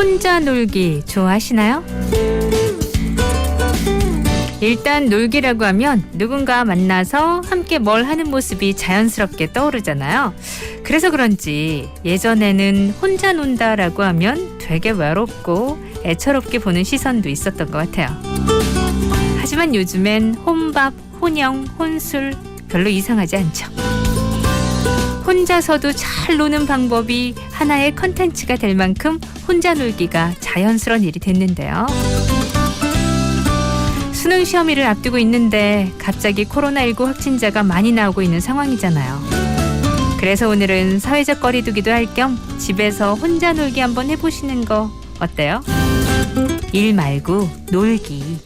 혼자 놀기 좋아하시나요? 일단 놀기라고 하면 누군가 만나서 함께 뭘 하는 모습이 자연스럽게 떠오르잖아요. 그래서 그런지 예전에는 혼자 논다라고 하면 되게 외롭고 애처롭게 보는 시선도 있었던 것 같아요. 하지만 요즘엔 혼밥, 혼영, 혼술 별로 이상하지 않죠. 혼자서도 잘 노는 방법이 하나의 컨텐츠가 될 만큼 혼자 놀기가 자연스러운 일이 됐는데요. 수능 시험일을 앞두고 있는데 갑자기 코로나19 확진자가 많이 나오고 있는 상황이잖아요. 그래서 오늘은 사회적 거리두기도 할 겸 집에서 혼자 놀기 한번 해보시는 거 어때요? 일 말고 놀기.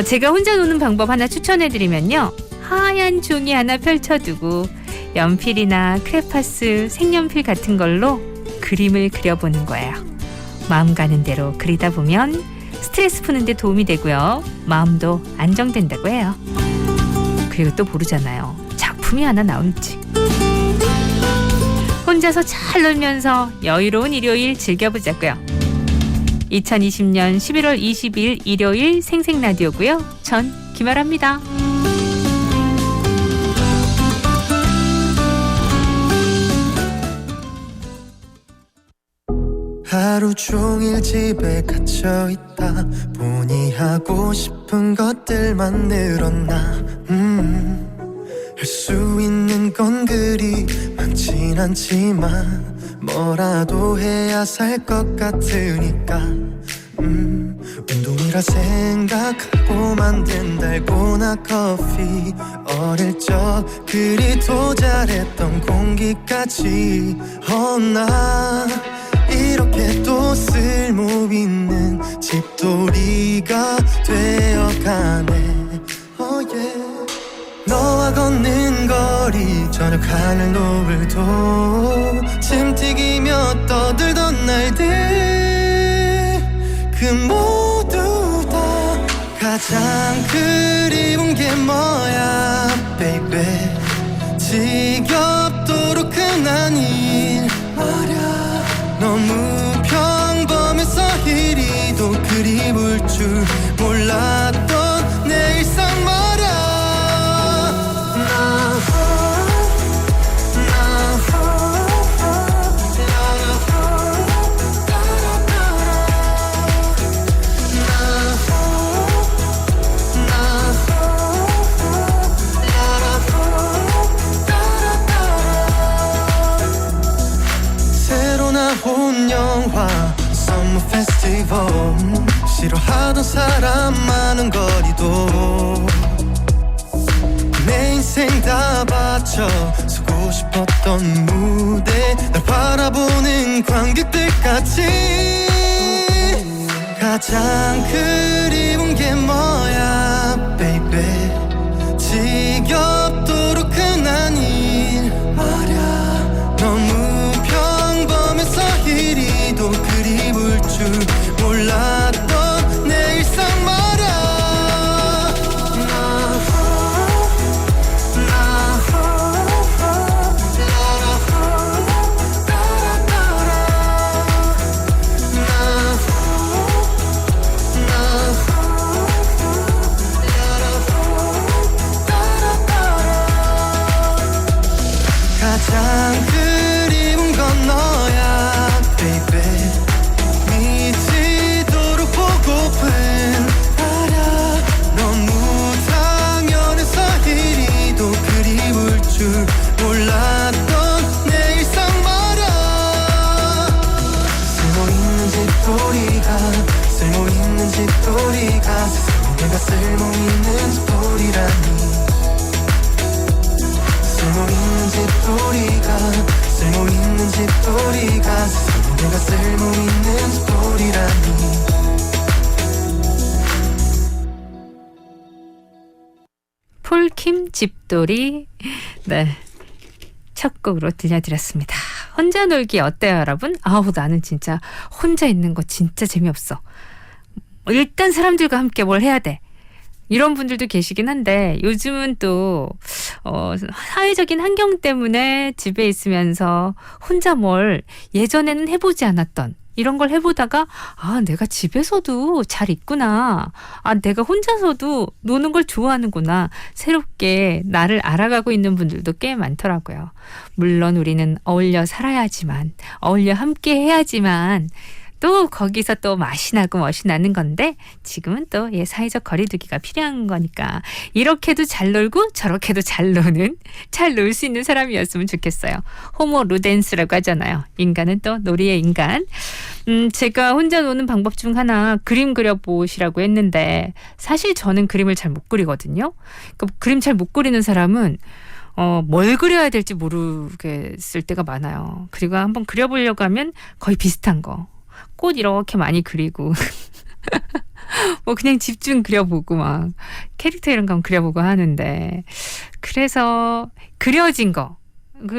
제가 혼자 노는 방법 하나 추천해드리면요. 하얀 종이 하나 펼쳐두고 연필이나 크레파스, 색연필 같은 걸로 그림을 그려보는 거예요. 마음 가는 대로 그리다 보면 스트레스 푸는 데 도움이 되고요. 마음도 안정된다고 해요. 그리고 또 모르잖아요. 작품이 하나 나올지. 혼자서 잘 놀면서 여유로운 일요일 즐겨보자고요. 2020년 11월 20일 일요일 생생라디오고요. 전 김아라입니다. 하루 종일 집에 갇혀있다 보니 하고 싶은 것들만 늘어나 할 수 있는 건 그리 많진 않지만 뭐라도 해야 살 것 같으니까 운동이라 생각하고 만든 달고나 커피 어릴 적 그리도 잘했던 공기까지 나 이렇게 또 쓸모있는 집돌이가 되어가네. 너와 걷는 거리 저녁 하늘 노을도 침 튀기며 떠들던 날들 그 모두 다 가장 그리운 게 뭐야 baby 지겹도록 흔한 일 말야 너무 평범해서 이리도 그리울 줄 몰랐던 내 일상 말야 새로 나온 영화 썸머 페스티벌 싫어하던 사람 많은 거리도 내 인생 다 바쳐 서고 싶었던 무대 날 바라보는 관객들까지 가장 그리운 게 뭐야 baby 지겹도록 흔한 일 말야 너무 평범해서 이리도 그리울 줄 몰랐던 내 일상 말야 가장 그리운 건 너야 baby 미치도록 보고픈 알아 너무 당연해서 이리도 그리울 줄 몰랐던 내 일상 말야 쓸모있는 집돌이가 세상에 내가 쓸모있는 집돌이라니 쓸모있는 집돌이가 세상에 내가 쓸모있는 집돌이라니 폴킴 집돌이 네, 첫 곡으로 들려드렸습니다. 혼자 놀기 어때요 여러분? 아우 나는 진짜 혼자 있는 거 진짜 재미없어. 일단 사람들과 함께 뭘 해야 돼. 이런 분들도 계시긴 한데 요즘은 또 사회적인 환경 때문에 집에 있으면서 혼자 뭘 예전에는 해보지 않았던 이런 걸 해보다가 내가 집에서도 잘 있구나. 내가 혼자서도 노는 걸 좋아하는구나. 새롭게 나를 알아가고 있는 분들도 꽤 많더라고요. 물론 우리는 어울려 살아야지만, 어울려 함께 해야지만 또 거기서 또 맛이 나고 멋이 나는 건데, 지금은 또 사회적 거리두기가 필요한 거니까 이렇게도 잘 놀고 저렇게도 잘 노는, 잘 놀 수 있는 사람이었으면 좋겠어요. 호모 루덴스라고 하잖아요. 인간은 또 놀이의 인간. 제가 혼자 노는 방법 중 하나 그림 그려보시라고 했는데, 사실 저는 그림을 잘 못 그리거든요. 그림 잘 못 그리는 사람은 뭘 그려야 될지 모르겠을 때가 많아요. 그리고 한번 그려보려고 하면 거의 비슷한 거. 꽃 이렇게 많이 그리고 뭐 그냥 집중 그려보고 막 캐릭터 이런 거 한번 그려보고 하는데, 그래서 그려진 거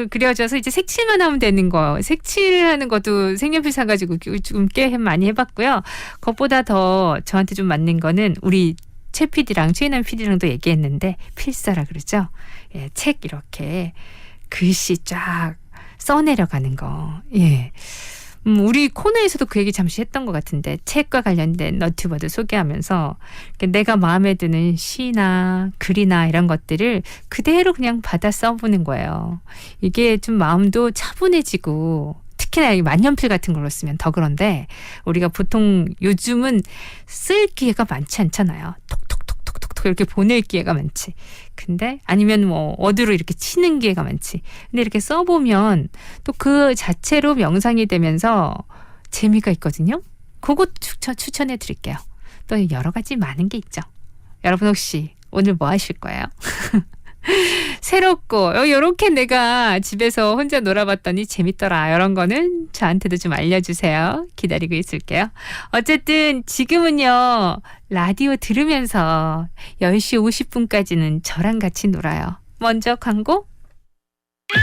그려져서 이제 색칠만 하면 되는 거, 색칠하는 것도 색연필 사가지고 좀 꽤 많이 해봤고요. 그것보다 더 저한테 좀 맞는 거는 우리 최 PD랑 최인남 PD랑도 얘기했는데 필사라 그러죠. 책 이렇게 글씨 쫙 써내려가는 거. 우리 코너에서도 그 얘기 잠시 했던 것 같은데, 책과 관련된 너튜버들 소개하면서 내가 마음에 드는 시나 글이나 이런 것들을 그대로 그냥 받아 써보는 거예요. 이게 좀 마음도 차분해지고, 특히나 이 만년필 같은 걸로 쓰면 더 그런데, 우리가 보통 요즘은 쓸 기회가 많지 않잖아요. 톡톡톡톡톡 이렇게 보낼 기회가 많지. 근데 아니면 뭐 어디로 이렇게 치는 기회가 많지. 근데 이렇게 써보면 또 그 자체로 명상이 되면서 재미가 있거든요. 그것 추천해 드릴게요. 또 여러 가지 많은 게 있죠. 여러분 혹시 오늘 뭐 하실 거예요? 새롭고 이렇게 내가 집에서 혼자 놀아봤더니 재밌더라, 이런 거는 저한테도 좀 알려주세요. 기다리고 있을게요. 어쨌든 지금은요, 라디오 들으면서 10시 50분까지는 저랑 같이 놀아요. 먼저 광고.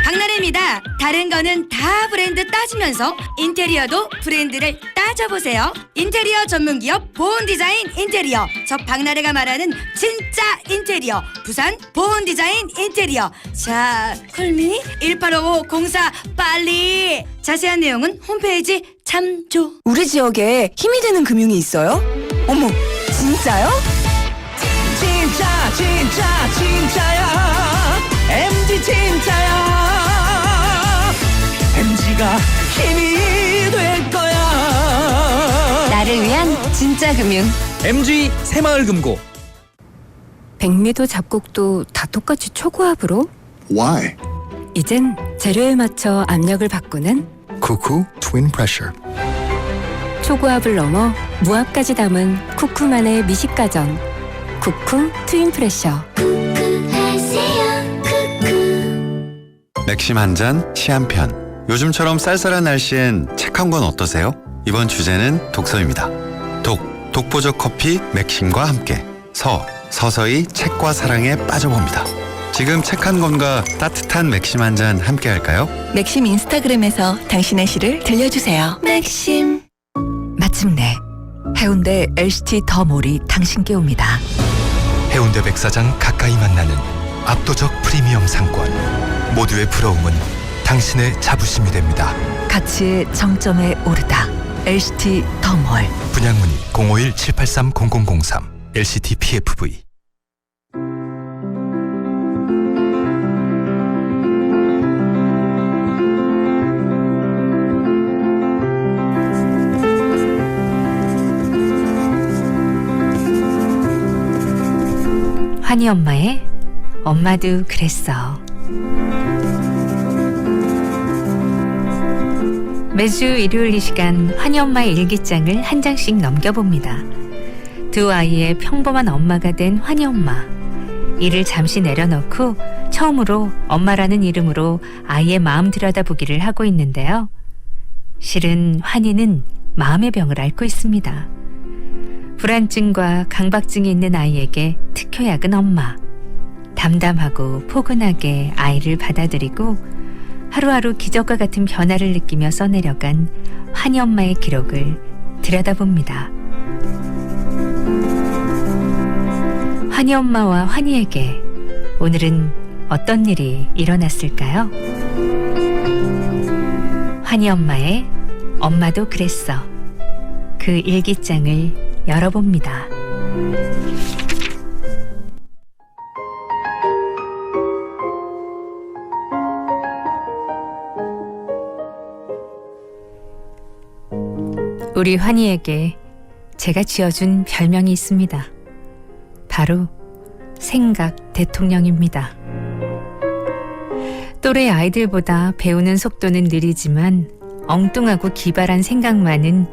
박나래입니다. 다른 거는 다 브랜드 따지면서 인테리어도 브랜드를 따져보세요. 인테리어 전문기업 보온디자인 인테리어. 저 박나래가 말하는 진짜 인테리어. 부산 보온디자인 인테리어. 자, 콜미 185504 빨리. 자세한 내용은 홈페이지 참조. 우리 지역에 힘이 되는 금융이 있어요? 어머, 진짜요? 진짜야. MG 진짜야. MG가 힘이 될 거야. 나를 위한 진짜 금융. MG 새마을금고. 백미도 잡곡도 다 똑같이 초고압으로? Why? 이젠 재료에 맞춰 압력을 바꾸는 Cuckoo Twin Pressure. 초고압을 넘어 무압까지 담은 쿠쿠만의 미식가전. 쿠쿠 트윈 프레셔. 맥심 한 잔, 시 한 편. 요즘처럼 쌀쌀한 날씨엔 책 한 권 어떠세요? 이번 주제는 독서입니다. 독보적 커피 맥심과 함께 서서히 책과 사랑에 빠져봅니다. 지금 책 한 권과 따뜻한 맥심 한 잔 함께 할까요? 맥심 인스타그램에서 당신의 시를 들려주세요. 맥심. 마침내 해운대 LCT 더 몰이 당신께 옵니다. 해운대 백사장 가까이 만나는 압도적 프리미엄 상권. 모두의 부러움은 당신의 자부심이 됩니다. 가치의 정점에 오르다. LCT 더 몰. 분양 문의 051-783-0003 LCT PFV. 환희 엄마의 엄마도 그랬어. 매주 일요일 이 시간 환희 엄마의 일기장을 한 장씩 넘겨봅니다. 두 아이의 평범한 엄마가 된 환희 엄마. 일을 잠시 내려놓고 처음으로 엄마라는 이름으로 아이의 마음 들여다보기를 하고 있는데요. 실은 환희는 마음의 병을 앓고 있습니다. 불안증과 강박증이 있는 아이에게 특효약은 엄마. 담담하고 포근하게 아이를 받아들이고 하루하루 기적과 같은 변화를 느끼며 써내려간 환희 엄마의 기록을 들여다봅니다. 환희 엄마와 환희에게 오늘은 어떤 일이 일어났을까요? 환희 엄마의 엄마도 그랬어. 그 일기장을 열어봅니다. 우리 환희에게 제가 지어준 별명이 있습니다. 바로 생각 대통령입니다. 또래 아이들보다 배우는 속도는 느리지만 엉뚱하고 기발한 생각만은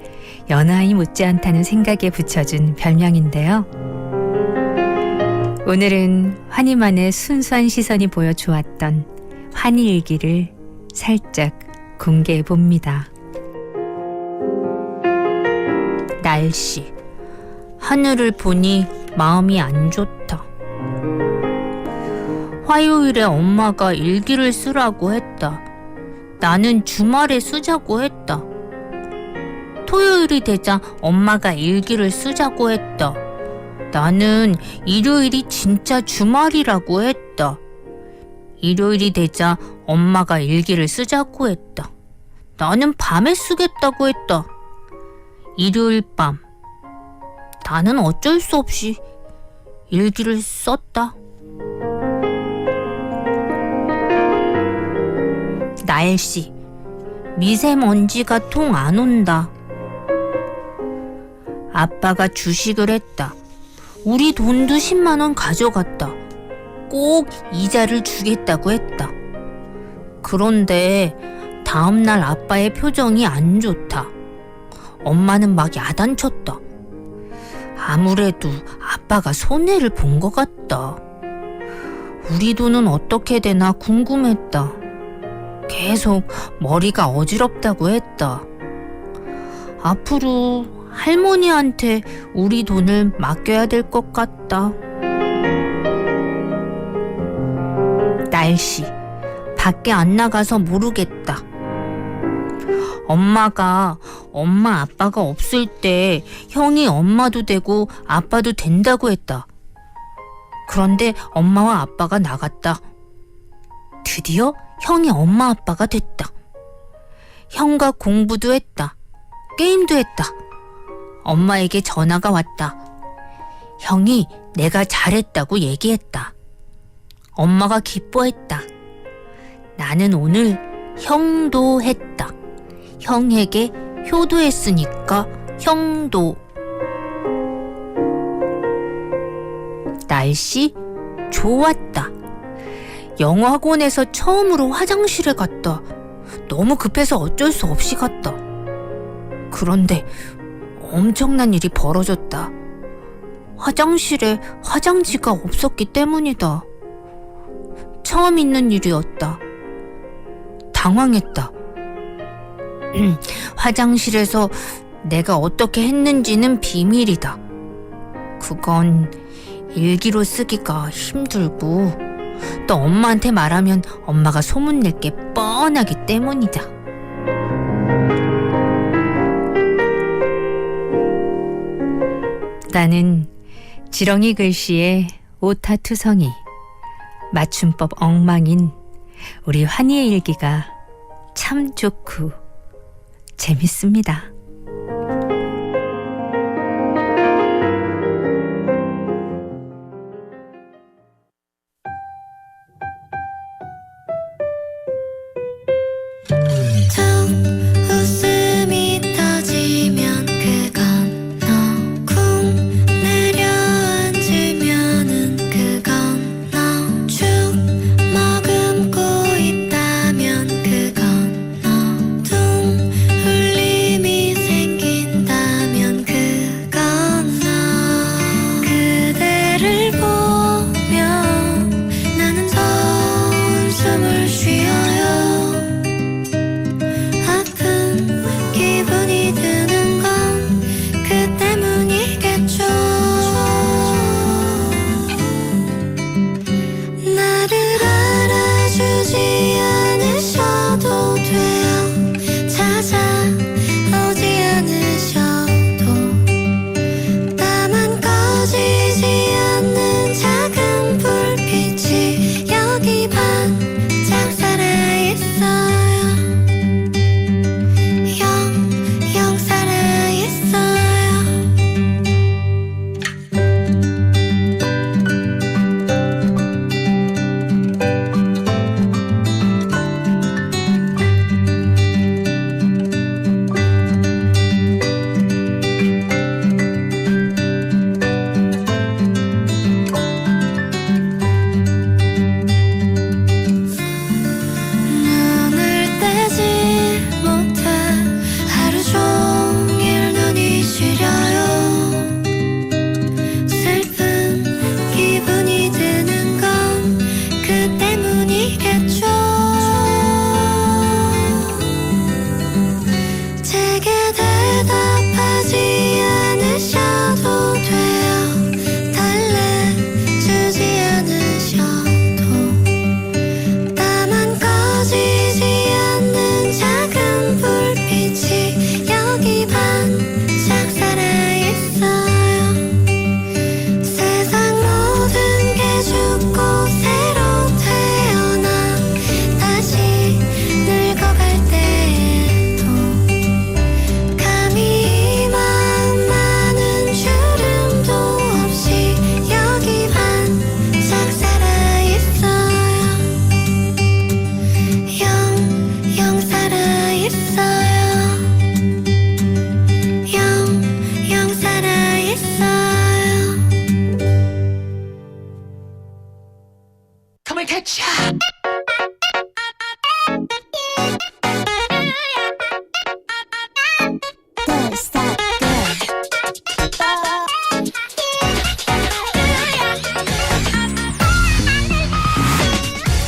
연아이 못지않다는 생각에 붙여준 별명인데요. 오늘은 환희만의 순수한 시선이 보여 좋았던 환희일기를 살짝 공개해 봅니다. 날씨. 하늘을 보니 마음이 안 좋다. 화요일에 엄마가 일기를 쓰라고 했다. 나는 주말에 쓰자고 했다. 토요일이 되자 엄마가 일기를 쓰자고 했다. 나는 일요일이 진짜 주말이라고 했다. 일요일이 되자 엄마가 일기를 쓰자고 했다. 나는 밤에 쓰겠다고 했다. 일요일 밤 나는 어쩔 수 없이 일기를 썼다. 날씨. 미세먼지가 통 안 온다. 아빠가 주식을 했다. 우리 돈도 10만 원 가져갔다. 꼭 이자를 주겠다고 했다. 그런데 다음날 아빠의 표정이 안 좋다. 엄마는 막 야단쳤다. 아무래도 아빠가 손해를 본 것 같다. 우리 돈은 어떻게 되나 궁금했다. 계속 머리가 어지럽다고 했다. 앞으로 할머니한테 우리 돈을 맡겨야 될 것 같다. 날씨. 밖에 안 나가서 모르겠다. 엄마가 엄마 아빠가 없을 때 형이 엄마도 되고 아빠도 된다고 했다. 그런데 엄마와 아빠가 나갔다. 드디어 형이 엄마 아빠가 됐다. 형과 공부도 했다. 게임도 했다. 엄마에게 전화가 왔다. 형이 내가 잘했다고 얘기했다. 엄마가 기뻐했다. 나는 오늘 형도 했다. 형에게 효도했으니까 형도. 날씨 좋았다. 영어학원에서 처음으로 화장실에 갔다. 너무 급해서 어쩔 수 없이 갔다. 그런데 엄청난 일이 벌어졌다. 화장실에 화장지가 없었기 때문이다. 처음 있는 일이었다. 당황했다. 화장실에서 내가 어떻게 했는지는 비밀이다. 그건 일기로 쓰기가 힘들고 또 엄마한테 말하면 엄마가 소문낼 게 뻔하기 때문이다. 나는 지렁이 글씨에 오타투성이, 맞춤법 엉망인 우리 환희의 일기가 참 좋고 재밌습니다. 웃음이 터지면 그건 너, 쿵 내려앉으면은 그건 너, 죽 머금고 있다면 그건 너, 둥 울림이 꿈을 catch.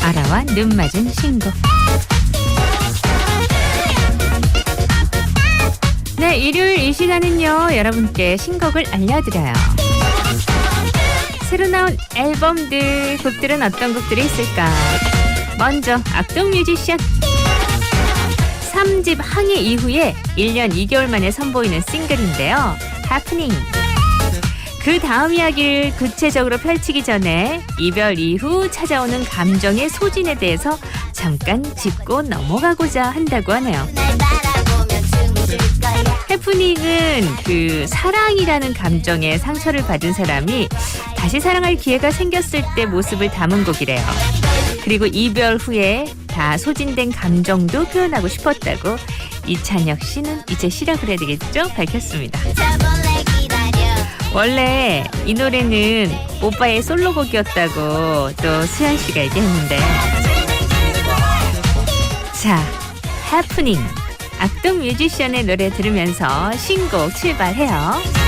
아라와 눈 맞은 신곡. 네, 일요일 이 시간은요, 여러분께 신곡을 알려드려요. 새로 나온 앨범들, 곡들은 어떤 곡들이 있을까? 먼저 악동 뮤지션 3집 항해 이후에 1년 2개월 만에 선보이는 싱글인데요. Happening. 그 다음 이야기를 구체적으로 펼치기 전에 이별 이후 찾아오는 감정의 소진에 대해서 잠깐 짚고 넘어가고자 한다고 하네요. 해프닝은 그 사랑이라는 감정에 상처를 받은 사람이 다시 사랑할 기회가 생겼을 때 모습을 담은 곡이래요. 그리고 이별 후에 다 소진된 감정도 표현하고 싶었다고 이찬혁 씨는 이제 시작을 해야 되겠죠? 밝혔습니다. 원래 이 노래는 오빠의 솔로곡이었다고 또 수현 씨가 얘기했는데, 자, 해프닝 악동 뮤지션의 노래 들으면서 신곡 출발해요.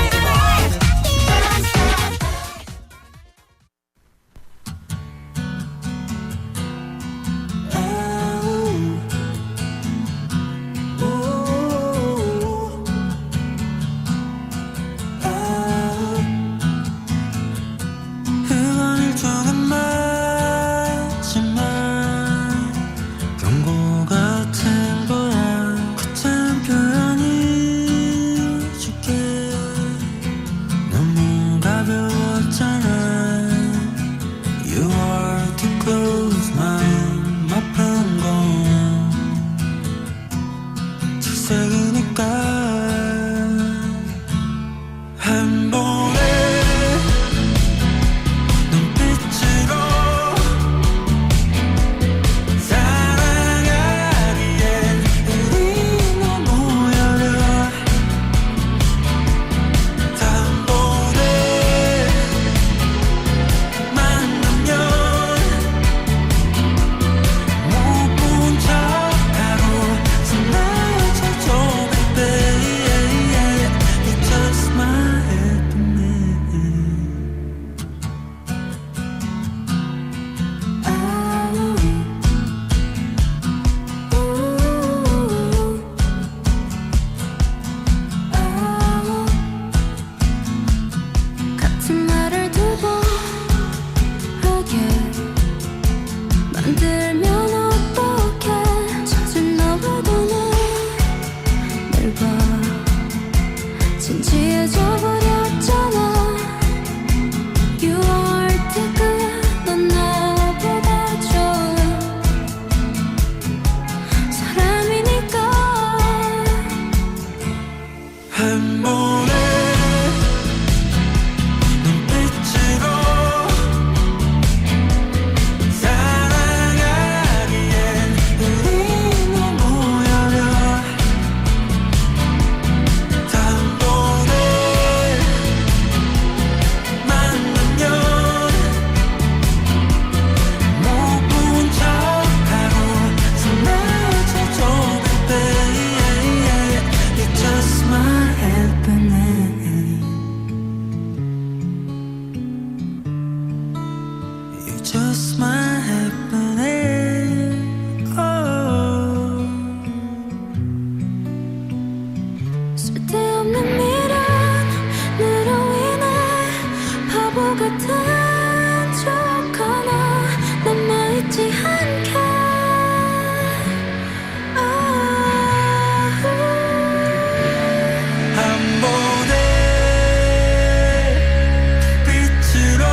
Just my happening. Oh. 쓸데없는 미련으로 인해 바보 같은 척 하나 남아있지 않게. 한 번의 빛으로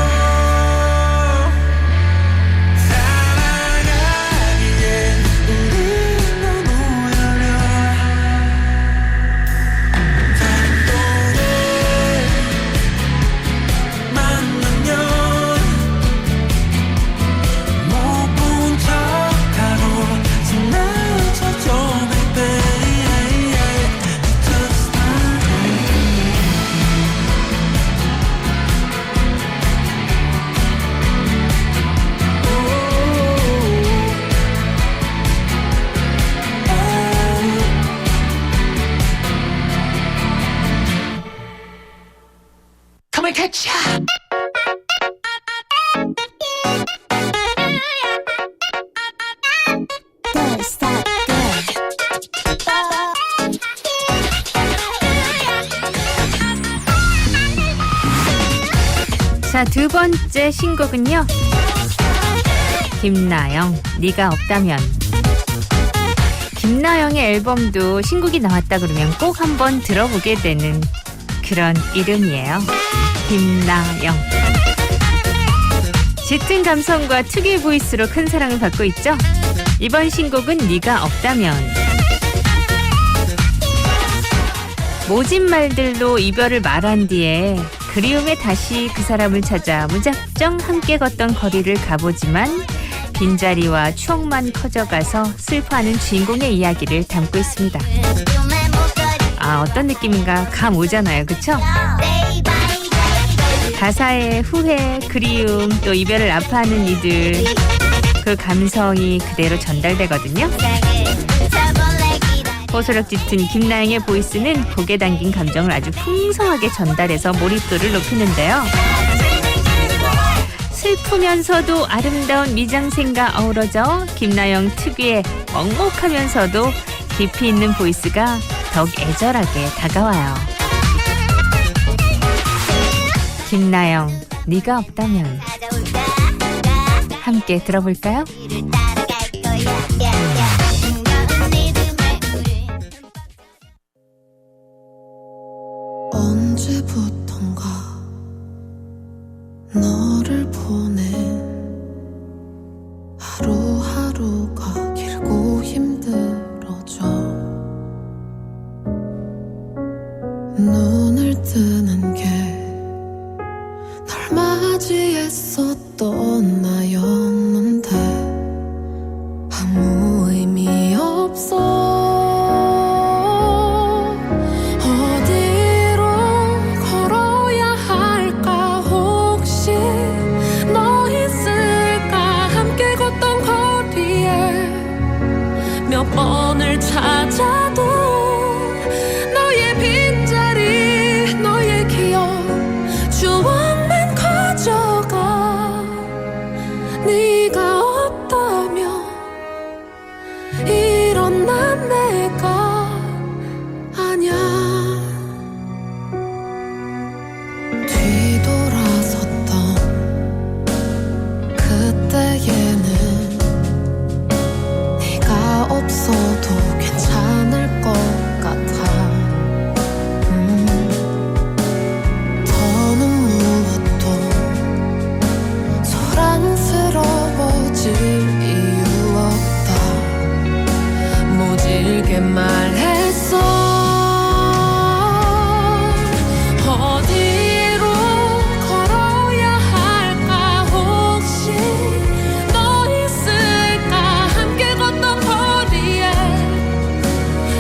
자, 두 번째 신곡은요. 김나영, 네가 없다면. 김나영의 앨범도 신곡이 나왔다 그러면 꼭 한번 들어보게 되는 그런 이름이에요. 김나영. 짙은 감성과 특유의 보이스로 큰 사랑을 받고 있죠. 이번 신곡은 네가 없다면. 모진 말들로 이별을 말한 뒤에 그리움에 다시 그 사람을 찾아 무작정 함께 걷던 거리를 가보지만 빈자리와 추억만 커져가서 슬퍼하는 주인공의 이야기를 담고 있습니다. 아, 어떤 느낌인가 감 오잖아요. 그쵸? 가사의 후회, 그리움, 또 이별을 아파하는 이들, 그 감성이 그대로 전달되거든요. 호소력 짙은 김나영의 보이스는 곡에 담긴 감정을 아주 풍성하게 전달해서 몰입도를 높이는데요. 슬프면서도 아름다운 미장센과 어우러져 김나영 특유의 먹먹하면서도 깊이 있는 보이스가 더욱 애절하게 다가와요. 김나영, 네가 없다면. 함께 들어볼까요? 언제부턴가 너를 보낸 하루하루가 길고 힘들어져 눈을 뜨는 게 널 맞이했었던 나였는데 아무 의미 없어 어디로 걸어야 할까 혹시 너 있을까 함께 걷던 거리에 몇 번을 찾아도 너의 빈자리 너의 기억 추억만 커져가 네가 없다면 이런 난 내가 아냐 뒤돌아섰던 그때에는 네가 없어도 괜찮을 것 같아 더는 무엇도 소란스러워질 이유 없다 모질게 말했어 어디로 걸어야 할까 혹시 너 있을까 함께 걷던 거리에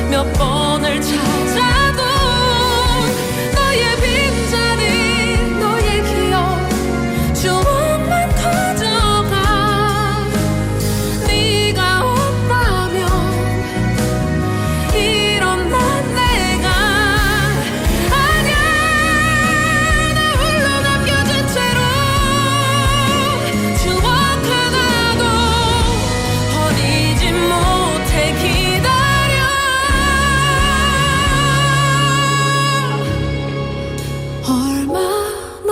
몇 번을 찾아도 너의 빈자리 너의 기억 추억만 커져가 네가 없다면 이런 난 내가 아냐 나 홀로 남겨진 채로 추억 하나도 버리지 못해 기다려 얼마나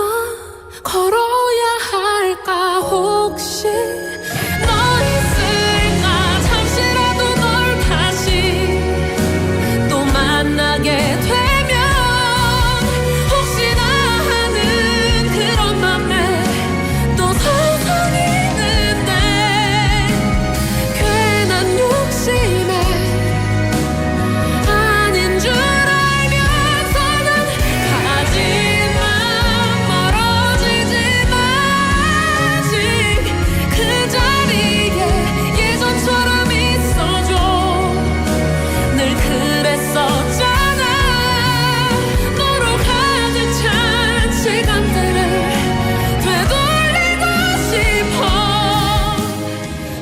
걸어야 할까 혹시 너 있을까 잠시라도 널 다시 또 만나게 되면 혹시나 하는 그런 맘에 또 서성이는데 괜한 욕심에 아닌 줄 알면서는 가지만 멀어지지 마지 그 자리에 예전처럼 있어줘 늘 그랬었잖아 너로 가득 찬 시간들을 되돌리고 싶어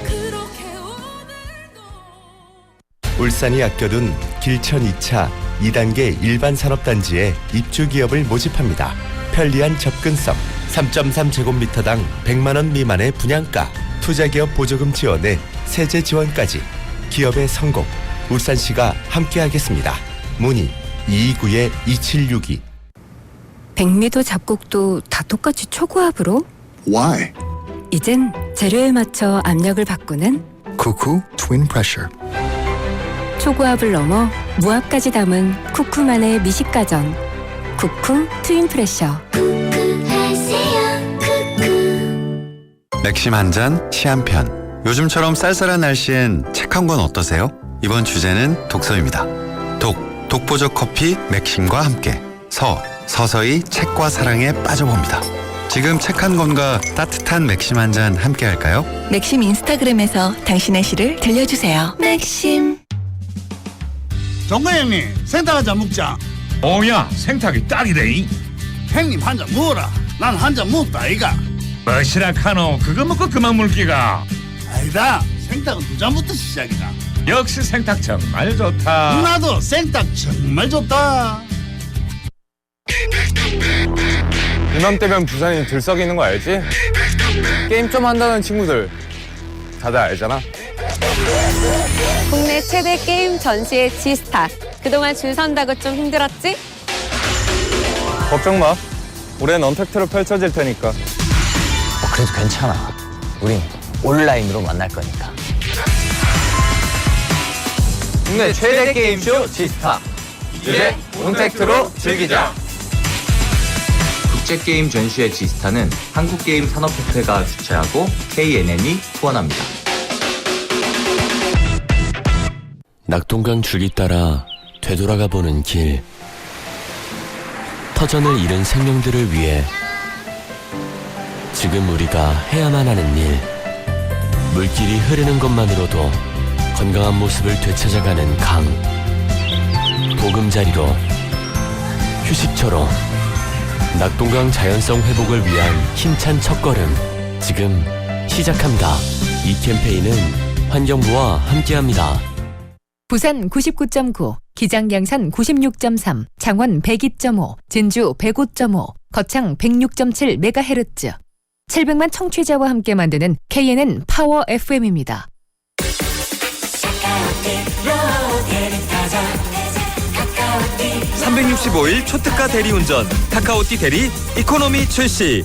그렇게 오늘도 울산이 아껴둔 길천 2차 2단계 일반 산업단지에 입주 기업을 모집합니다. 편리한 접근성, 3.3제곱미터당 100만 원 미만의 분양가, 투자기업 보조금 지원에 세제 지원까지 기업의 성공, 울산시가 함께하겠습니다. 문의 229-2762 백미도 잡곡도 다 똑같이 초고압으로? Why? 이젠 재료에 맞춰 압력을 바꾸는 Cuckoo Twin Pressure. 초고압을 넘어 무압까지 담은 쿠쿠만의 미식가전. 쿠쿠 트윈 프레셔. 맥심 한 잔, 시 한 편. 요즘처럼 쌀쌀한 날씨엔 책 한 권 어떠세요? 이번 주제는 독서입니다. 독보적 커피 맥심과 함께 서서히 책과 사랑에 빠져봅니다. 지금 책 한 권과 따뜻한 맥심 한 잔 함께 할까요? 맥심 인스타그램에서 당신의 시를 들려주세요. 맥심. 종건 형님 생닭 한잔 먹자. 오야 생탁이 딱이래. 형님 한 잔 먹어라. 난 한 잔 먹었다 아이가. 뭐시라 카노 그거 먹고 그만 물기가. 아니다. 생닭은 두 잔부터 시작이다. 역시 생탁 정말 좋다. 나도 생닭 정말 좋다. 이맘때면 부산이 들썩이는 거 알지? 게임 좀 한다는 친구들 다들 알잖아. 국내 최대 게임 전시회 지스타. 그동안 줄 선다고 좀 힘들었지? 걱정 마. 올해는 언택트로 펼쳐질 테니까. 그래도 괜찮아. 우린 온라인으로 만날 거니까. 국내 최대 게임쇼 지스타. 이제 언택트로 즐기자. 국제게임 전시회 지스타는 한국게임산업협회가 주최하고 KNN이 후원합니다. 낙동강 줄기 따라 되돌아가 보는 길. 터전을 잃은 생명들을 위해 지금 우리가 해야만 하는 일. 물길이 흐르는 것만으로도 건강한 모습을 되찾아가는 강. 보금자리로, 휴식처로 낙동강 자연성 회복을 위한 힘찬 첫걸음 지금 시작합니다. 이 캠페인은 환경부와 함께합니다. 부산 99.9, 기장양산 96.3, 창원 102.5, 진주 105.5, 거창 106.7MHz. 700만 청취자와 함께 만드는 KNN 파워 FM입니다. 365일 초특가 대리운전 카카오티 대리 이코노미 출시.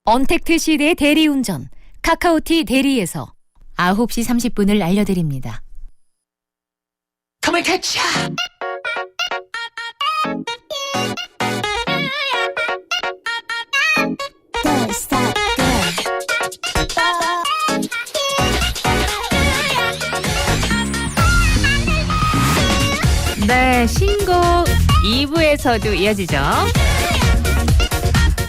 언택트 시대의 대리운전 카카오티 대리에서 9시 30분을 알려드립니다. Come and catch ya. 네, 신곡 2부에서도 이어지죠.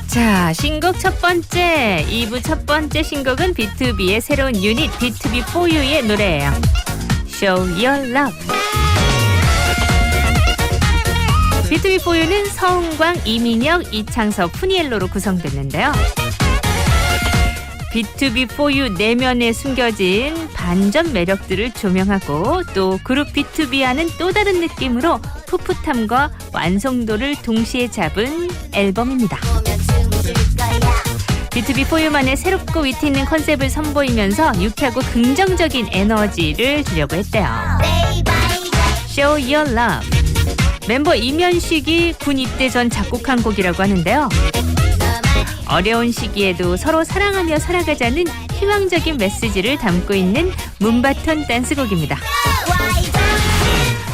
자, 신곡 첫 번째, 2부 첫 번째 신곡은 B2B의 새로운 유닛 B2B4U의 노래예요. Show Your Love. B2B4U는 서은광, 이민혁, 이창섭, 푸니엘로로 구성됐는데요. B2B4U 내면에 숨겨진 반전 매력들을 조명하고 또 그룹 B2B와는 또 다른 느낌으로 풋풋함과 완성도를 동시에 잡은 앨범입니다. B2B4U만의 새롭고 위트 있는 컨셉을 선보이면서 유쾌하고 긍정적인 에너지를 주려고 했대요. Show Your Love. 멤버 이면식이 군 입대 전 작곡한 곡이라고 하는데요. 어려운 시기에도 서로 사랑하며 살아가자는 희망적인 메시지를 담고 있는 문바톤 댄스곡입니다.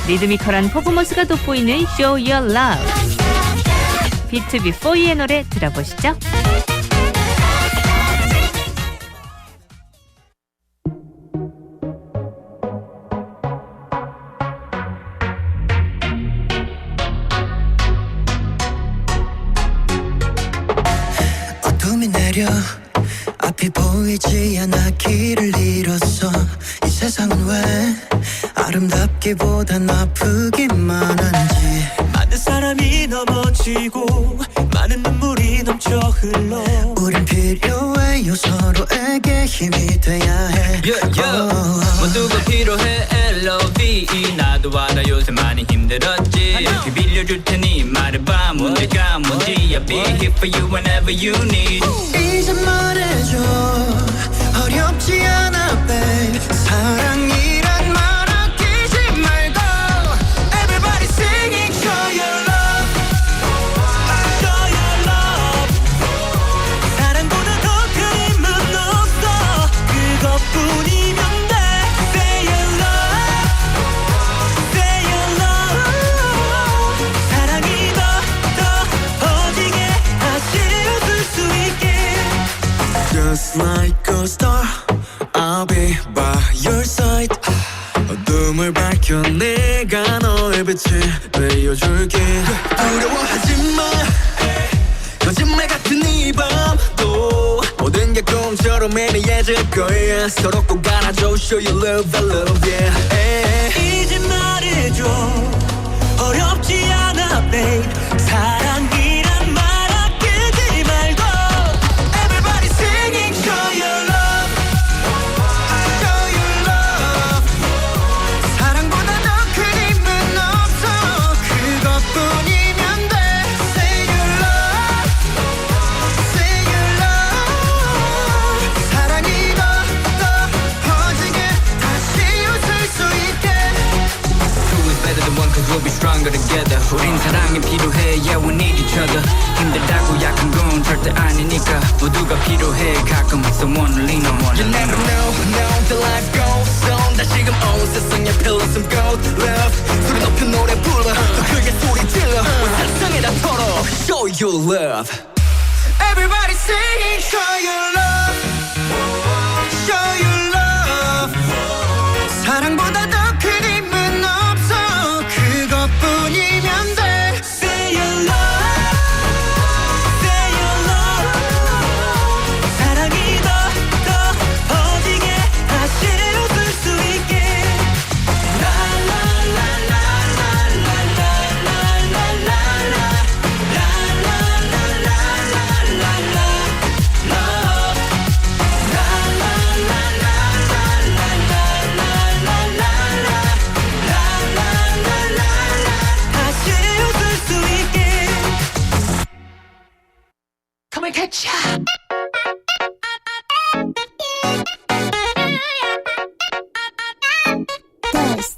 리드미컬한 퍼포먼스가 돋보이는 Show Your Love. B2B4U의 노래 들어보시죠. 어둠이 내려 앞이 보이지 않아 길을 잃었어. 이 세상은 왜 아름답기보단 아프기만 한지. 많은 사람이 넘어지고 많은 눈물이 넘쳐 흘러. 우린 필요해요. 서로에게 힘이 돼야 해. 모두가 필요해. LOVE 나도 알아. 요새 많이 힘들었지. 그 빌려줄 테니 말해봐. 문제가 뭔지 I'll be here for you whenever you need. 이제 말해줘. 어렵지 않아 babe. 사랑이란 말 아끼지 말고 Everybody singing show your love. Show your love. I'll be by your side 어둠을 밝혀 내가 너의 빛을 내어줄게 두려워하지마 거짓말 같은 이 밤도 모든 게 꿈처럼 애매해질 거야 서로 꼭 안아줘 Show you love, I love yeah 이제 말해줘 어렵지 않아 babe 사랑이란 말 아끼지 말고 Everybody singing show your love Show your love 사랑보다 더 큰 힘은 없어 그것뿐이면 돼 Say your love Say your love 사랑이 더 퍼지게 다시 웃을 수 있게 Two is better than one cause we'll be stronger together 우린 사랑이 필요해 yeah we need each other 힘들다고 약한 건 절대 아니니까 모두가 필요해 가끔 someone lean on one You never know the life goes on 다시금 온 세상에 pillow some gold love 소리 높여 노래 불러 더 크게 소리 질러 온 세상에 다 털어 Show your love Everybody singing show your love Show your love 사랑보다 더 큰 힘은 없어 그것뿐이면 돼 Say your love Say your love 사랑이 더 퍼지게 다시 웃을 수 있게 다시 웃을 수 있게 Come and catch ya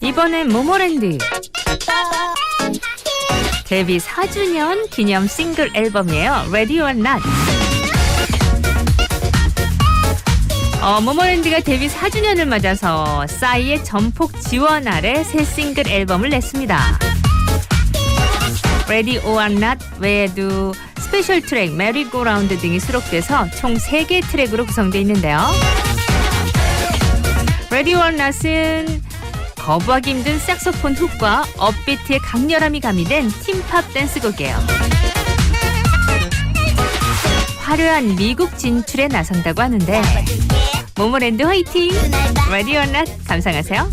이번엔 모모랜드 데뷔 4주년 기념 싱글 앨범이에요. Ready or Not. 모모랜드가 데뷔 4주년을 맞아서 싸이의 전폭 지원 아래 새 싱글 앨범을 냈습니다. Ready or Not 외에도 스페셜 트랙, Merry Go Round 등이 수록돼서 총 3개 트랙으로 구성되어 있는데요. Ready or Not은 거부하기 힘든 색소폰 훅과 업비트의 강렬함이 가미된 팀팝 댄스곡이에요. 화려한 미국 진출에 나선다고 하는데 모모랜드 화이팅! Ready or Not 감상하세요.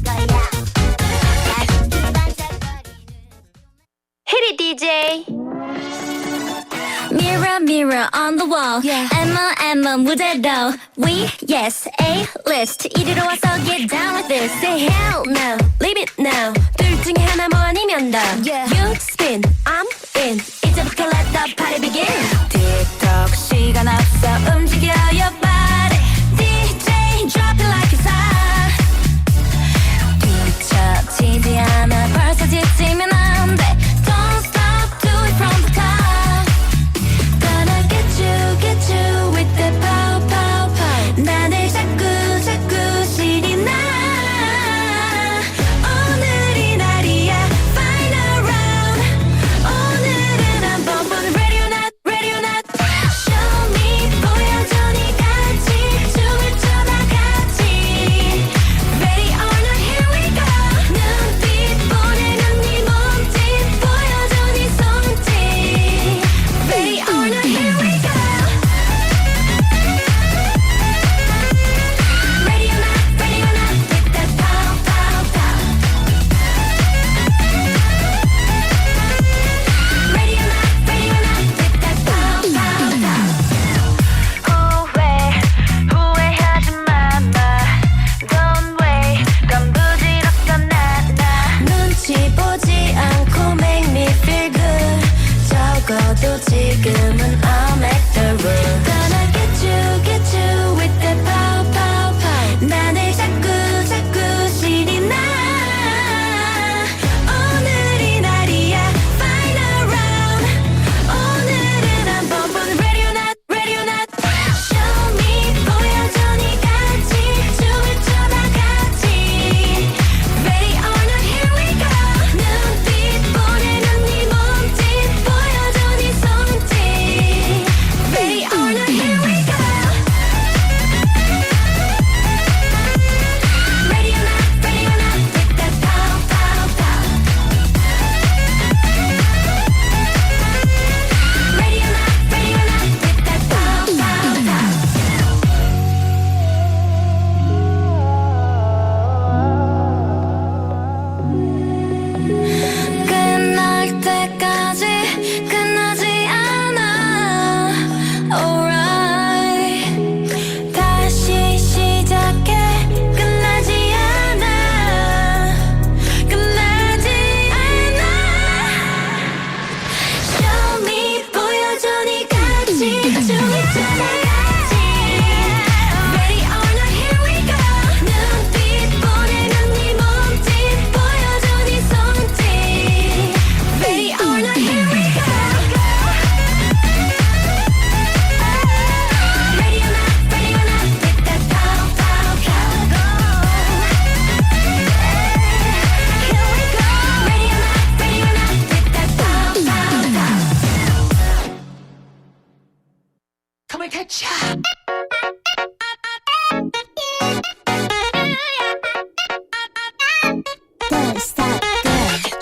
Hit it, DJ. Mirror, mirror on the wall. Emma, Emma, 무대도. We, yes, A-list. 이리로 와서 get down with this. Say hell no, leave it now. 둘 중에 하나 뭐 아니면 더. You spin, I'm in. 이제부터 let the party begin. TikTok 시간 없어 움직여 your body. DJ drop it like it's hot. 뒤처지지 않아 벌써 지치면 안 돼. Don't stop, do it from the top. Gonna get you with the pow, pow, pow. 나를 자꾸, 자꾸 신이 나. 오늘이 날이야, final round. 오늘은 한번 보는 ready or not, ready or not. Show me, 보여줘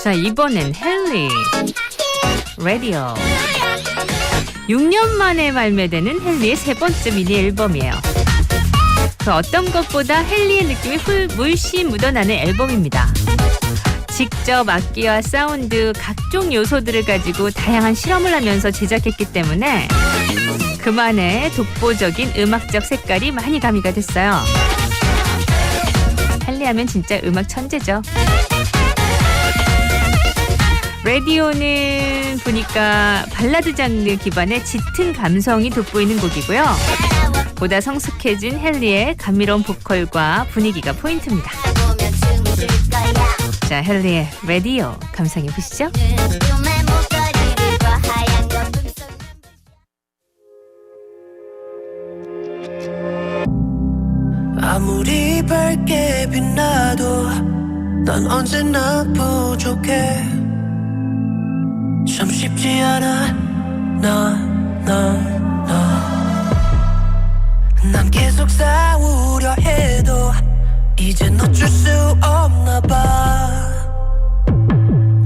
자, 이번엔 헨리 라디오. 6년 만에 발매되는 헨리의 세 번째 미니 앨범이에요. 그 어떤 것보다 헨리의 느낌이 물씬 묻어나는 앨범입니다. 직접 악기와 사운드, 각종 요소들을 가지고 다양한 실험을 하면서 제작했기 때문에 그만의 독보적인 음악적 색깔이 많이 가미가 됐어요. 헨리 하면 진짜 음악 천재죠. 라디오는 보니까 발라드 장르 기반의 짙은 감성이 돋보이는 곡이고요. 보다 성숙해진 헨리의 감미로운 보컬과 분위기가 포인트입니다. 자, 헨리의 라디오 감상해 보시죠. 아무리 밝게 빛나도 난 언제나 부족해. 참 쉽지 않아 난 계속 싸우려 해도 이젠 어쩔 수 없나 봐.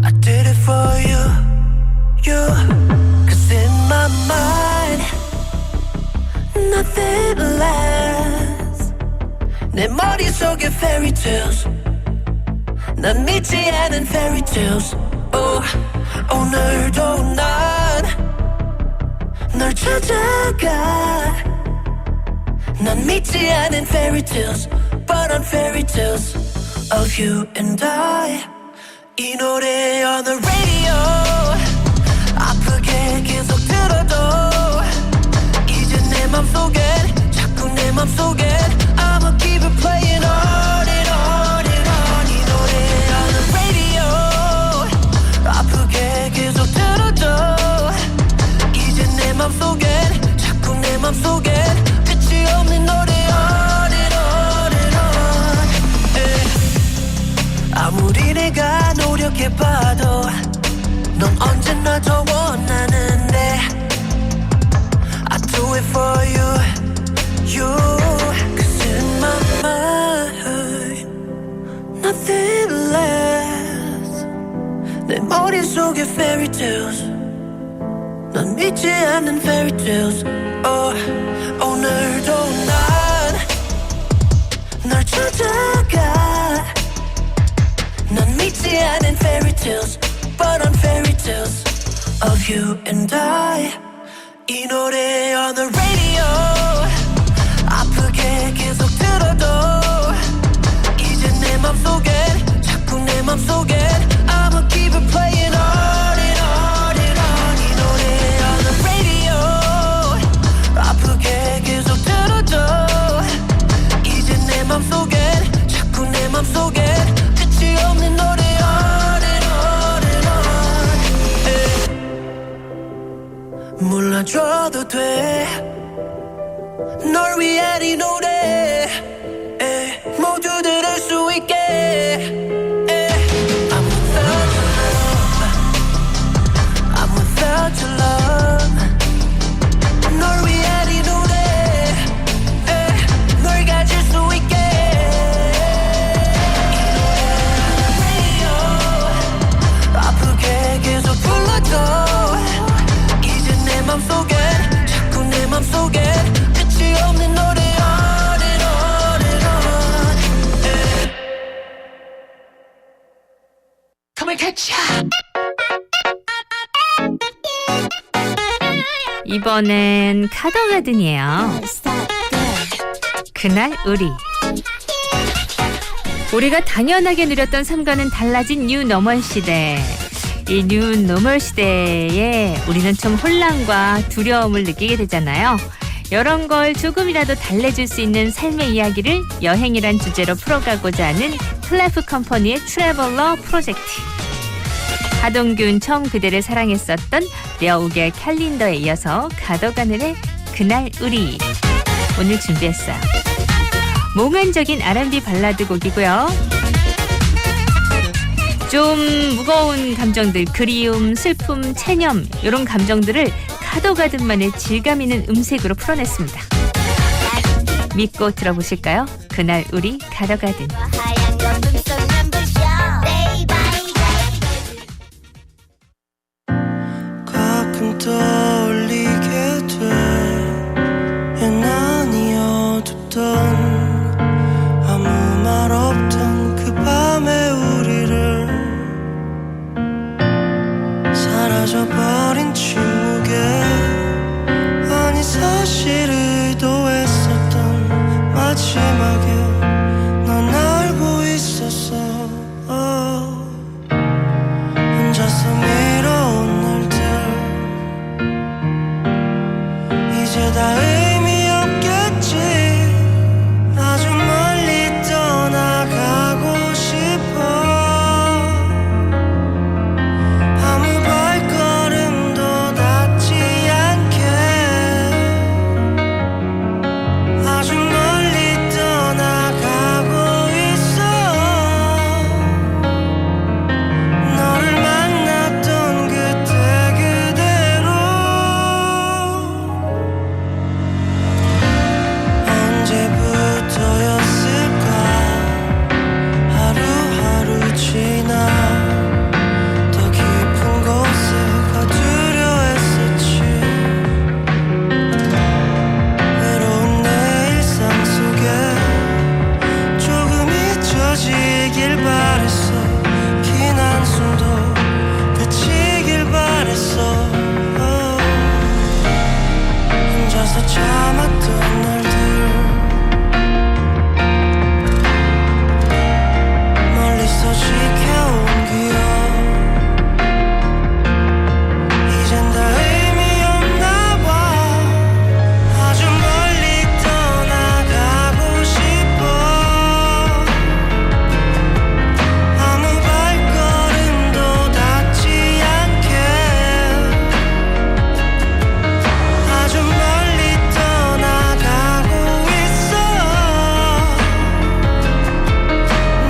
I did it for you, cause in my mind nothing lasts. 내 머릿속에 fairy tales, 난 믿지 않은 fairy tales. 오늘도 난 널 찾아가. 난 믿지 않은 fairy tales, but on fairy tales of you and I. 이 노래 on the radio 아프게 계속 들어도 이제 내 맘속엔 자꾸 내 맘속엔 I'ma keep it playing on and on and on. 이 노래 on the radio 아프게 계속 들어도 이제 내 맘속엔 자꾸 내 맘속엔 끝이 없는 노래 on and on and on. 아무리 내가 노력해봐도 넌 언제나 더 원하는데 I do it for you, cause in my mind nothing lasts. 내 머릿속에 fairy tales, 난 믿지 않는 fairy tales. 오늘도 난 널 찾아가. 난 믿지 않은 fairy tales, but on fairy tales of you and I. 이 노래 on the radio 아프게 계속 들어도 이제 내 맘속엔 자꾸 내 맘속엔 I'ma keep it playing on and on and on. 이 노래 on the radio 아프게 계속 들어도 이제 내 맘속엔 자꾸 내 맘속엔 끝이 없는 노래 on and on and on. 몰라줘도 돼 널 위한 이 노래 모두 들을 수 있게. I'm without your love, I'm without your love. 널 위한 이 노래 널 가질 수 있게. 이 노래 아프게 계속 불러도 이제 내 맘속엔 자꾸 내 맘속엔 끝이 없는 노래 on and on and on. Come and catch ya. 이번엔 카더가든이에요. 그날 우리가 당연하게 누렸던 삶과는 달라진 뉴 노멀 시대. 이 뉴 노멀 시대에 우리는 좀 혼란과 두려움을 느끼게 되잖아요. 이런 걸 조금이라도 달래줄 수 있는 삶의 이야기를 여행이란 주제로 풀어가고자 하는 클래프 컴퍼니의 트래블러 프로젝트. 하동균 처음 그대를 사랑했었던 려욱의 캘린더에 이어서 가더가든의 그날 우리 오늘 준비했어요. 몽환적인 R&B 발라드 곡이고요. 좀 무거운 감정들, 그리움, 슬픔, 체념 이런 감정들을 가더가든만의 질감 있는 음색으로 풀어냈습니다. 믿고 들어보실까요? 그날 우리 가더가든. 떠올리게 돼 유난히 어둡던 아무 말 없던 그 밤의 우리를 사라져버린 침묵에 아니 사실 의도했었던 마지막에 넌 알고 있었어 혼자서 미뤄온 날들 이제 다 의미 없겠지 아주 멀리 떠나가고 싶어 아무 발걸음도 닿지 않게 아주 멀리 떠나가고 있어 너를 만났던 그때 그대로 언제부터였을까 하루하루 지나 더 깊은 곳에 가두려 했었지 외로운 내 일상 속에 조금 잊혀지길 바랬어 긴 한숨도 그치길 바랬어 혼자서 참았던 날들 멀리서 지켜온 기억 이젠 다 의미 없나 봐 아주 멀리 떠나가고 싶어 아무 발걸음도 닿지 않게 아주 멀리 떠나가고 있어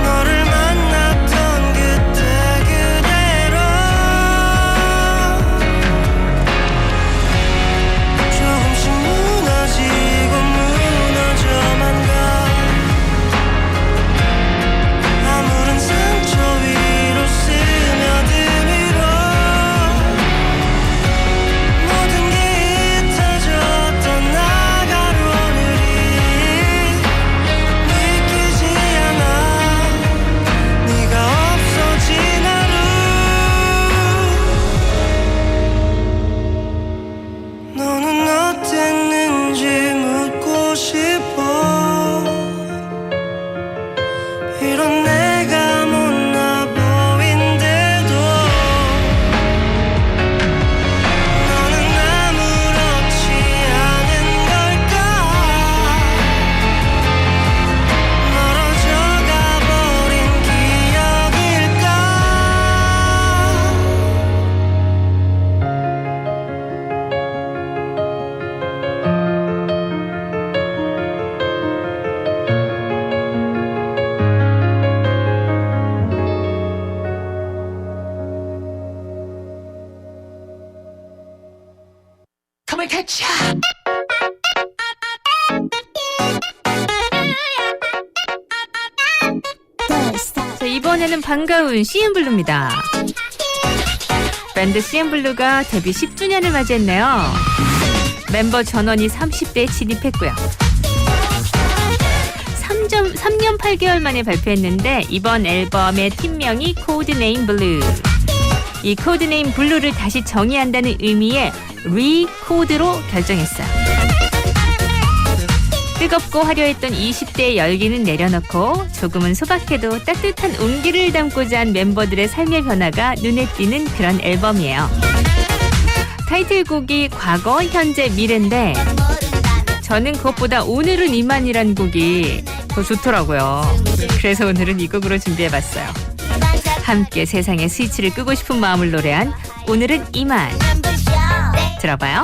너를 만났던 그때 그대로 조금씩 무너지고 무너져만 가 아무런 상처 위로 스며들어 모든 게 잊혀졌던 나가는 오늘이 믿기지 않아 네가 없어진 하루 너는 어땠는지 묻고 싶어 이런 내가 못나 보인데도 너는 아무렇지 않은 걸까 멀어져 가버린 기억일까 Come and catch ya. 자, 이번에는 반가운 CN블루입니다. 밴드 CN블루가 데뷔 10주년을 맞이했네요. 멤버 전원이 30대에 진입했고요. 3년 8개월 만에 발표했는데 이번 앨범의 팀명이 코드네임 블루. 이 코드네임 블루를 다시 정의한다는 의미의 리코드로 결정했어요. 뜨겁고 화려했던 20대의 열기는 내려놓고 조금은 소박해도 따뜻한 온기를 담고자 한 멤버들의 삶의 변화가 눈에 띄는 그런 앨범이에요. 타이틀곡이 과거, 현재, 미래인데 저는 그것보다 오늘은 이만이란 곡이 더 좋더라고요. 그래서 오늘은 이 곡으로 준비해봤어요. 함께 세상의 스위치를 끄고 싶은 마음을 노래한 오늘은 이만. 들어봐요.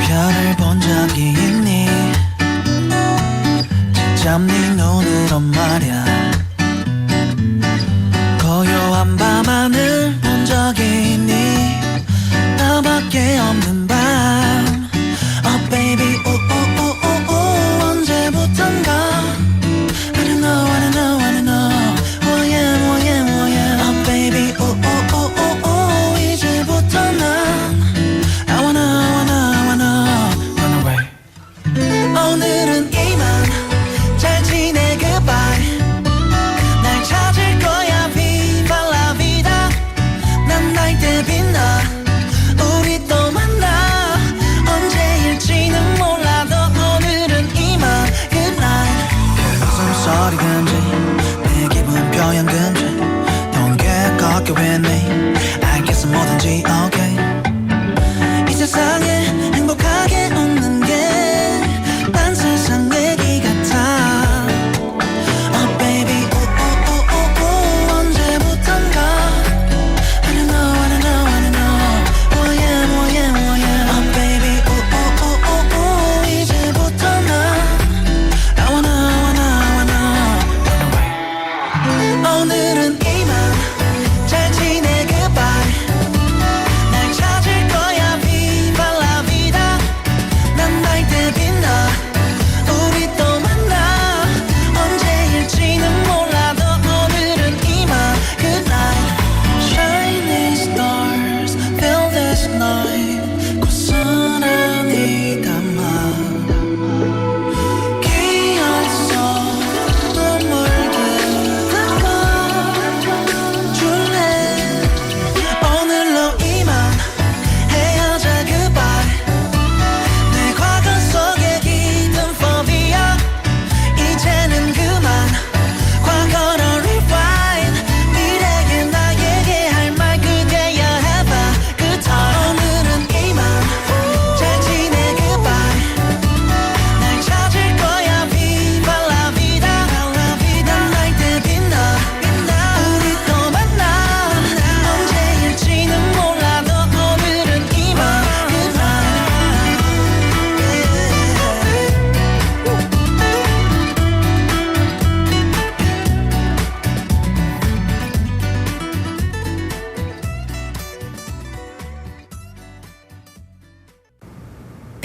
별을 본 적이 있니 직접 네 눈으로 말야 고요한 밤하늘 본 적이 있니 나밖에 없는 밤 Oh baby oh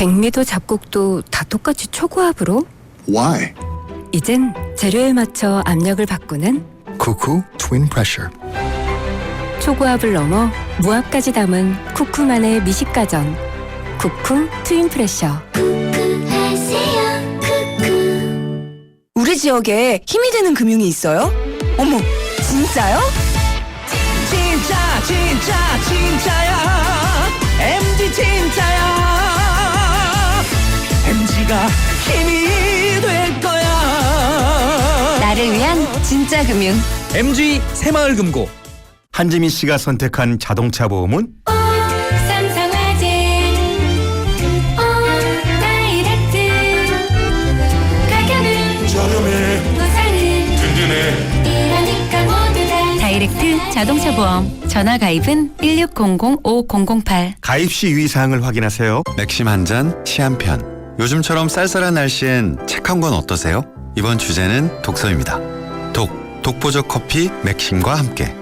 백미도 잡곡도 다 똑같이 초고압으로? Why? 이젠 재료에 맞춰 압력을 바꾸는 Cuckoo Twin Pressure. 초고압을 넘어 무압까지 담은 쿠쿠만의 미식가전. 쿠쿠 트윈 프레셔. 우리 지역에 힘이 되는 금융이 있어요? 어머, 진짜요? 진짜 진짜야 MG 진짜야 MG가 힘이 될 거야 나를 위한 진짜 금융. MG 새마을금고. 한지민 씨가 선택한 자동차 보험은 삼성화재 다이렉트 가격은 저렴해 보상은 든든해. 이러니까 모두 다 다이렉트 자동차 보험. 전화 가입은 1600-5008. 가입 시 유의사항을 확인하세요. 맥심 한 잔, 시 한 편. 요즘처럼 쌀쌀한 날씨엔 책 한 권 어떠세요? 이번 주제는 독서입니다. 독보적 커피 맥심과 함께.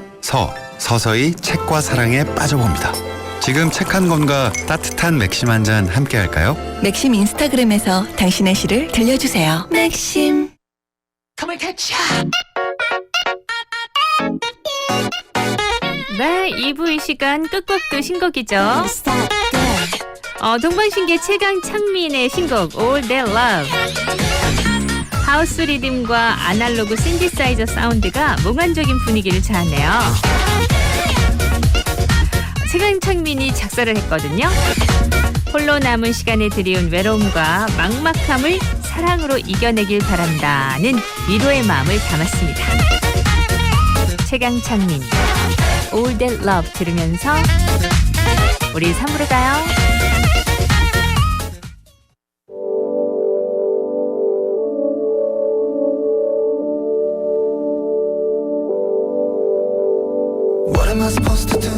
서서히 책과 사랑에 빠져봅니다. 지금 책 한 권과 따뜻한 맥심 한 잔 함께 할까요? 맥심 인스타그램에서 당신의 시를 들려주세요. 맥심. 네, 2부 이 시간 끝곡도 신곡이죠. 동방신기 최강 창민의 신곡 All That Love. 하우스 리듬과 아날로그 신디사이저 사운드가 몽환적인 분위기를 자아내요. 최강 창민이 작사를 했거든요. 홀로 남은 시간에 드리운 외로움과 막막함을 사랑으로 이겨내길 바란다는 위로의 마음을 담았습니다. 최강 창민 All That Love 들으면서 우리 3부로 가요. What am I supposed to do?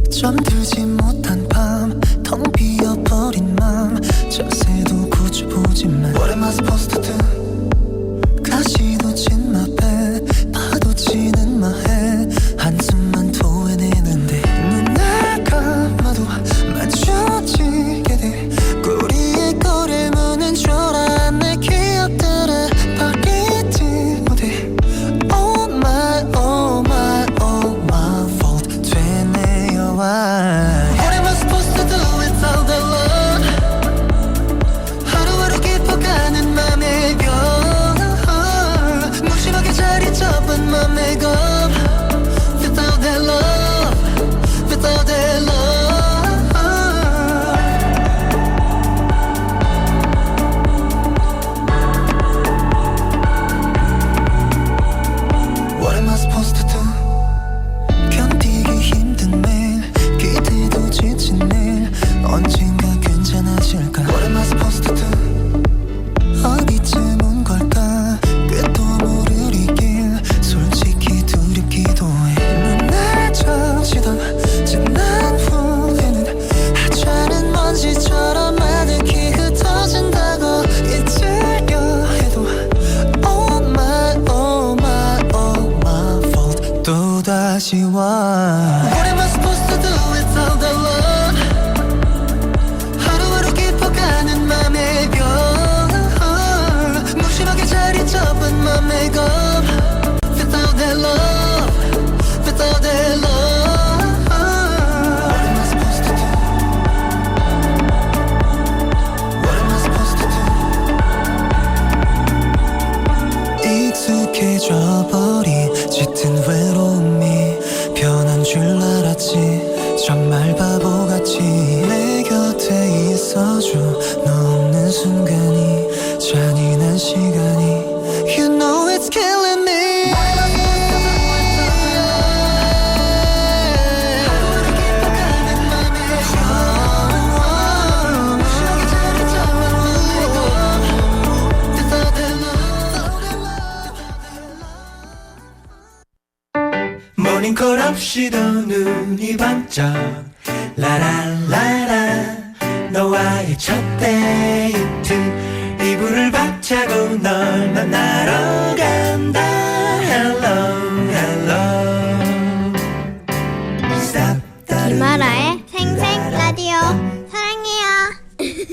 잠들지 못한 밤 텅 비어버린 맘 자세도 굳혀보지만 What am I supposed to do? 가시도 진 my bed 파도치는 my head 한숨만 토해내는데 눈을 감아도 마주치게 돼 꼬리에 꼬리를 무는 초라한 내 기억들을 버리지 못해 Oh my oh my oh my fault 되네요 What am I supposed to do without the love 하루하루 깊어가는 맘의 별 무심하게 자리 잡은 맘의 검 Without that love Without that love What am I supposed to do 견디기 힘든 매일 기대도 지친 내일 언젠가 괜찮아질까 What am I supposed to do 어디쯤 걸까 끝도 모를 이 길 솔직히 두렵기도 해 눈에 젖히던 지난 후회는 하찮은 먼지처럼 아득히 흩어진다고 잊으려 해도 Oh my oh my oh my fault 또다시 와 What am I supposed to do without the love 하루하루 깊어가는 맘의 별 무심하게 자리 잡은 맘의 검 Without that love Without that love What am I supposed to do What am I supposed to do 익숙해져 버린 짙은 외로움이 변한 줄 알았지 정말 바보같이 내 곁에 있어줘 너 없는 순간이 잔인한 시간이 You know it's killing me 모닝콜 없이도 눈이 반짝 라라라라 너와의 첫 데이트 이불을 박차고 널 만나러 간다 Hello hello Stop 김아라의 생생 라디오 사랑해요.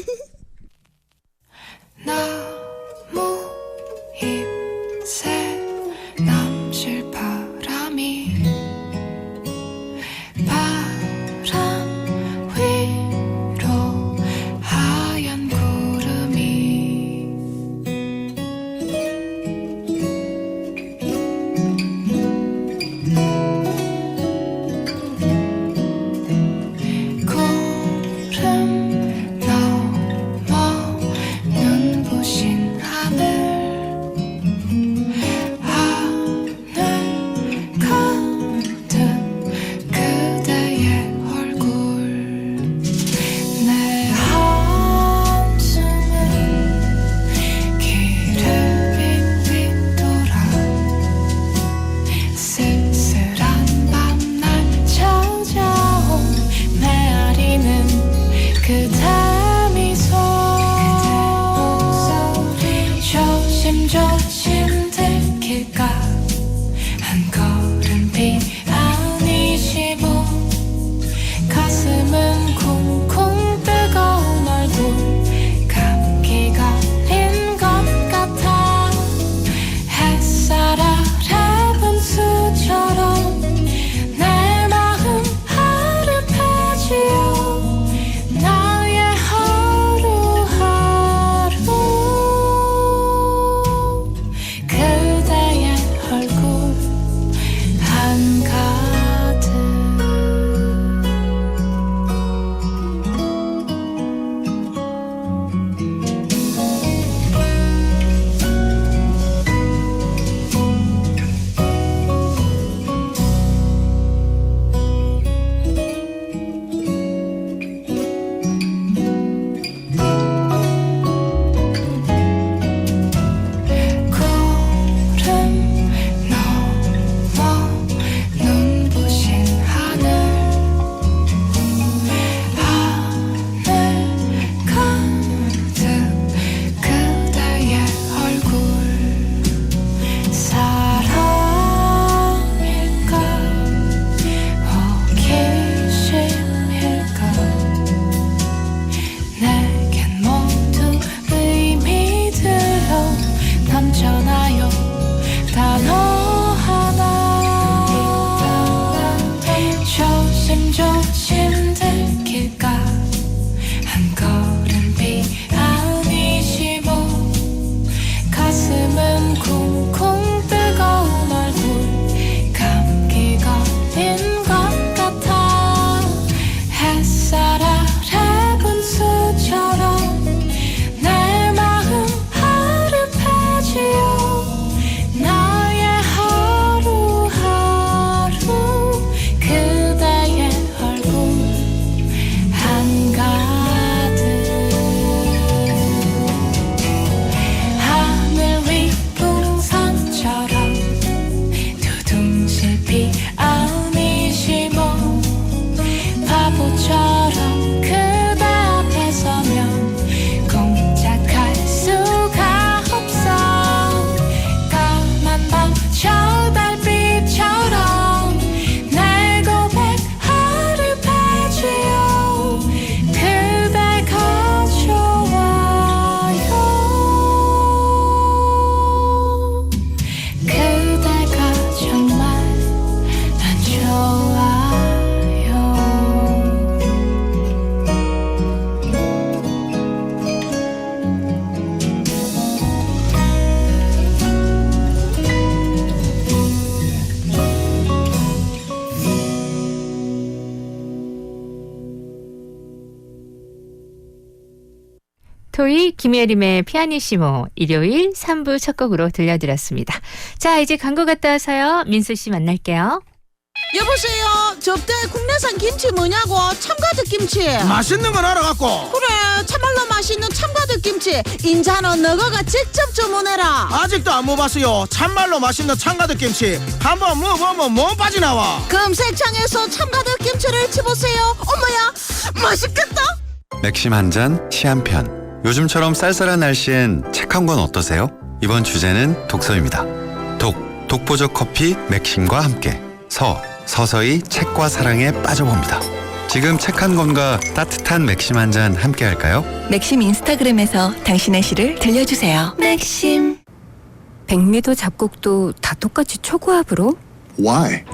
토이 김예림의 피아니시모 일요일 3부 첫 곡으로 들려드렸습니다. 자, 이제 광고 갔다 와서요. 민수 씨 만날게요. 여보세요. 접대 국내산 김치 뭐냐고. 참가득 김치. 맛있는 건 알아갖고. 그래, 참말로 맛있는 참가득 김치. 인자는 너가 직접 주문해라. 아직도 안 먹어봤어요. 참말로 맛있는 참가득 김치. 한번 먹어보면 못 빠져나와. 검색창에서 참가득 김치를 치보세요. 엄마야, 맛있겠다. 맥심 한 잔, 시 한 편. 요즘처럼 쌀쌀한 날씨엔 책 한 권 어떠세요? 이번 주제는 독서입니다. 독보적 커피 맥심과 함께. 서서히 책과 사랑에 빠져봅니다. 지금 책 한 권과 따뜻한 맥심 한 잔 함께 할까요? 맥심 인스타그램에서 당신의 시를 들려주세요. 맥심. 백미도 잡곡도 다 똑같이 초고압으로? Why?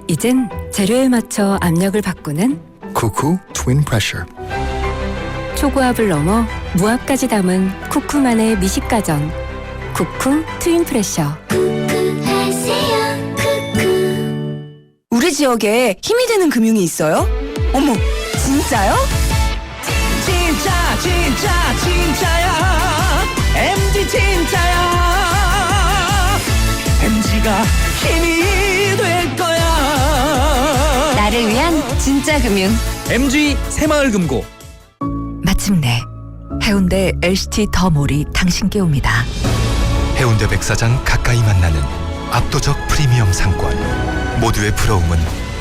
이젠 재료에 맞춰 압력을 바꾸는 Cuckoo Twin Pressure. 초고압을 넘어 무압까지 담은 쿠쿠만의 미식가전. 쿠쿠 트윈 프레셔. 우리 지역에 힘이 되는 금융이 있어요? 어머, 진짜요? 진짜야. MG 진짜야. MG가 힘이 될 거야. 나를 위한 진짜 금융. MG 새마을금고. 마침내 해운대 LCT 더몰이 당신께 옵니다. 해운대 백사장 가까이 만나는 압도적 프리미엄 상권. 모두의 부러움은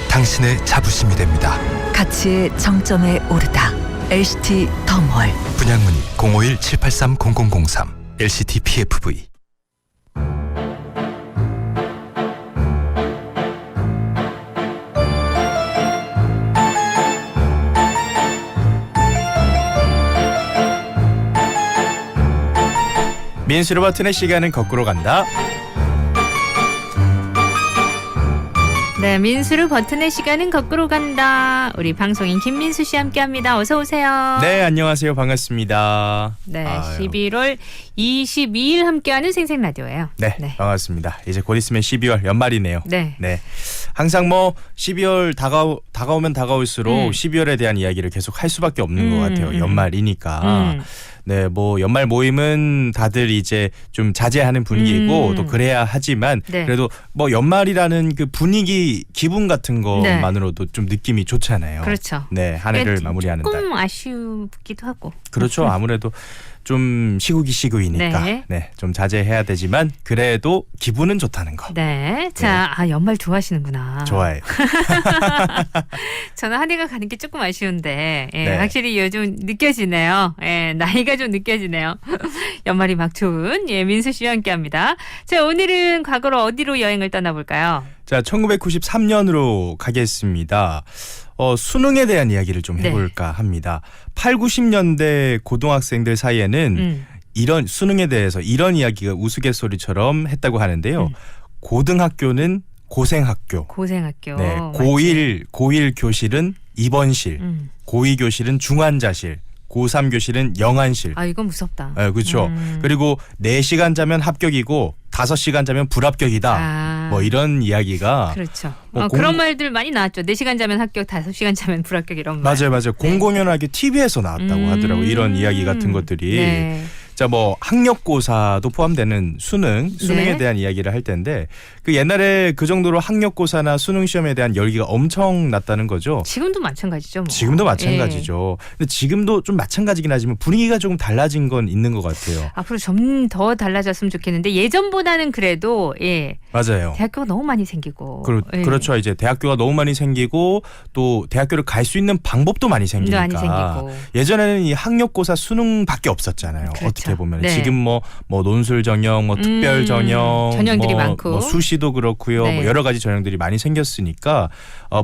당신의 자부심이 됩니다. 가치의 정점에 오르다. LCT 더몰. 분양문 051-783-0003 LCT PFV. 민수 로버튼의 시간은 거꾸로 간다. 네, 민수를 버튼의 시간은 거꾸로 간다. 우리 방송인 김민수 씨 함께합니다. 어서 오세요. 네, 안녕하세요. 반갑습니다. 네, 아유. 11월 22일 함께하는 생생라디오예요. 네, 반갑습니다. 이제 곧 있으면 12월 연말이네요. 네. 항상 12월 다가오면 다가올수록 12월에 대한 이야기를 계속 할 수밖에 없는 것 같아요. 연말이니까. 네, 연말 모임은 다들 이제 좀 자제하는 분위기고 또 그래야 하지만 그래도 연말이라는 그 분위기, 기분 같은 것만으로도 좀 느낌이 좋잖아요. 그렇죠. 네, 한 해를 마무리하는 달. 조금 아쉽기도 하고. 그렇죠. 아무래도 좀 시국이니까 좀 자제해야 되지만 그래도 기분은 좋다는 거. 네. 자, 연말 좋아하시는구나. 좋아요. 저는 한 해가 가는 게 조금 아쉬운데 네. 확실히 요즘 느껴지네요. 나이가 좀 느껴지네요. 연말이 막 좋은 민수 씨와 함께합니다. 자, 오늘은 과거로 어디로 여행을 떠나볼까요? 자, 1993년으로 가겠습니다. 수능에 대한 이야기를 좀 해볼까 합니다. 8, 90년대 고등학생들 사이에는 이런 수능에 대해서 이런 이야기가 우스갯소리처럼 했다고 하는데요. 고등학교는 고생학교. 네, 고1 교실은 입원실, 고2 교실은 중환자실, 고3 교실은 영안실. 이건 무섭다. 네, 그렇죠. 그리고 4시간 자면 합격이고 5시간 자면 불합격이다. 이런 이야기가. 그렇죠. 그런 말들 많이 나왔죠. 4시간 자면 합격, 5시간 자면 불합격 이런 말. 맞아요. 공공연하게 TV에서 나왔다고 하더라고요. 이런 이야기 같은 것들이. 네. 자, 학력고사도 포함되는 수능에 대한 이야기를 할 텐데 그 옛날에 그 정도로 학력고사나 수능 시험에 대한 열기가 엄청 났다는 거죠. 지금도 마찬가지죠. 지금도 마찬가지죠. 근데 지금도 좀 마찬가지긴 하지만 분위기가 조금 달라진 건 있는 것 같아요. 앞으로 좀 더 달라졌으면 좋겠는데 예전보다는 그래도 맞아요. 대학교가 너무 많이 생기고. 그렇죠. 이제 대학교가 너무 많이 생기고 또 대학교를 갈 수 있는 방법도 많이 생기니까. 예전에는 이 학력고사 수능밖에 없었잖아요. 그렇죠. 어떻게 보면 지금 논술 전형, 특별 전형, 전형들이 많고 수시도 그렇고요. 여러 가지 전형들이 많이 생겼으니까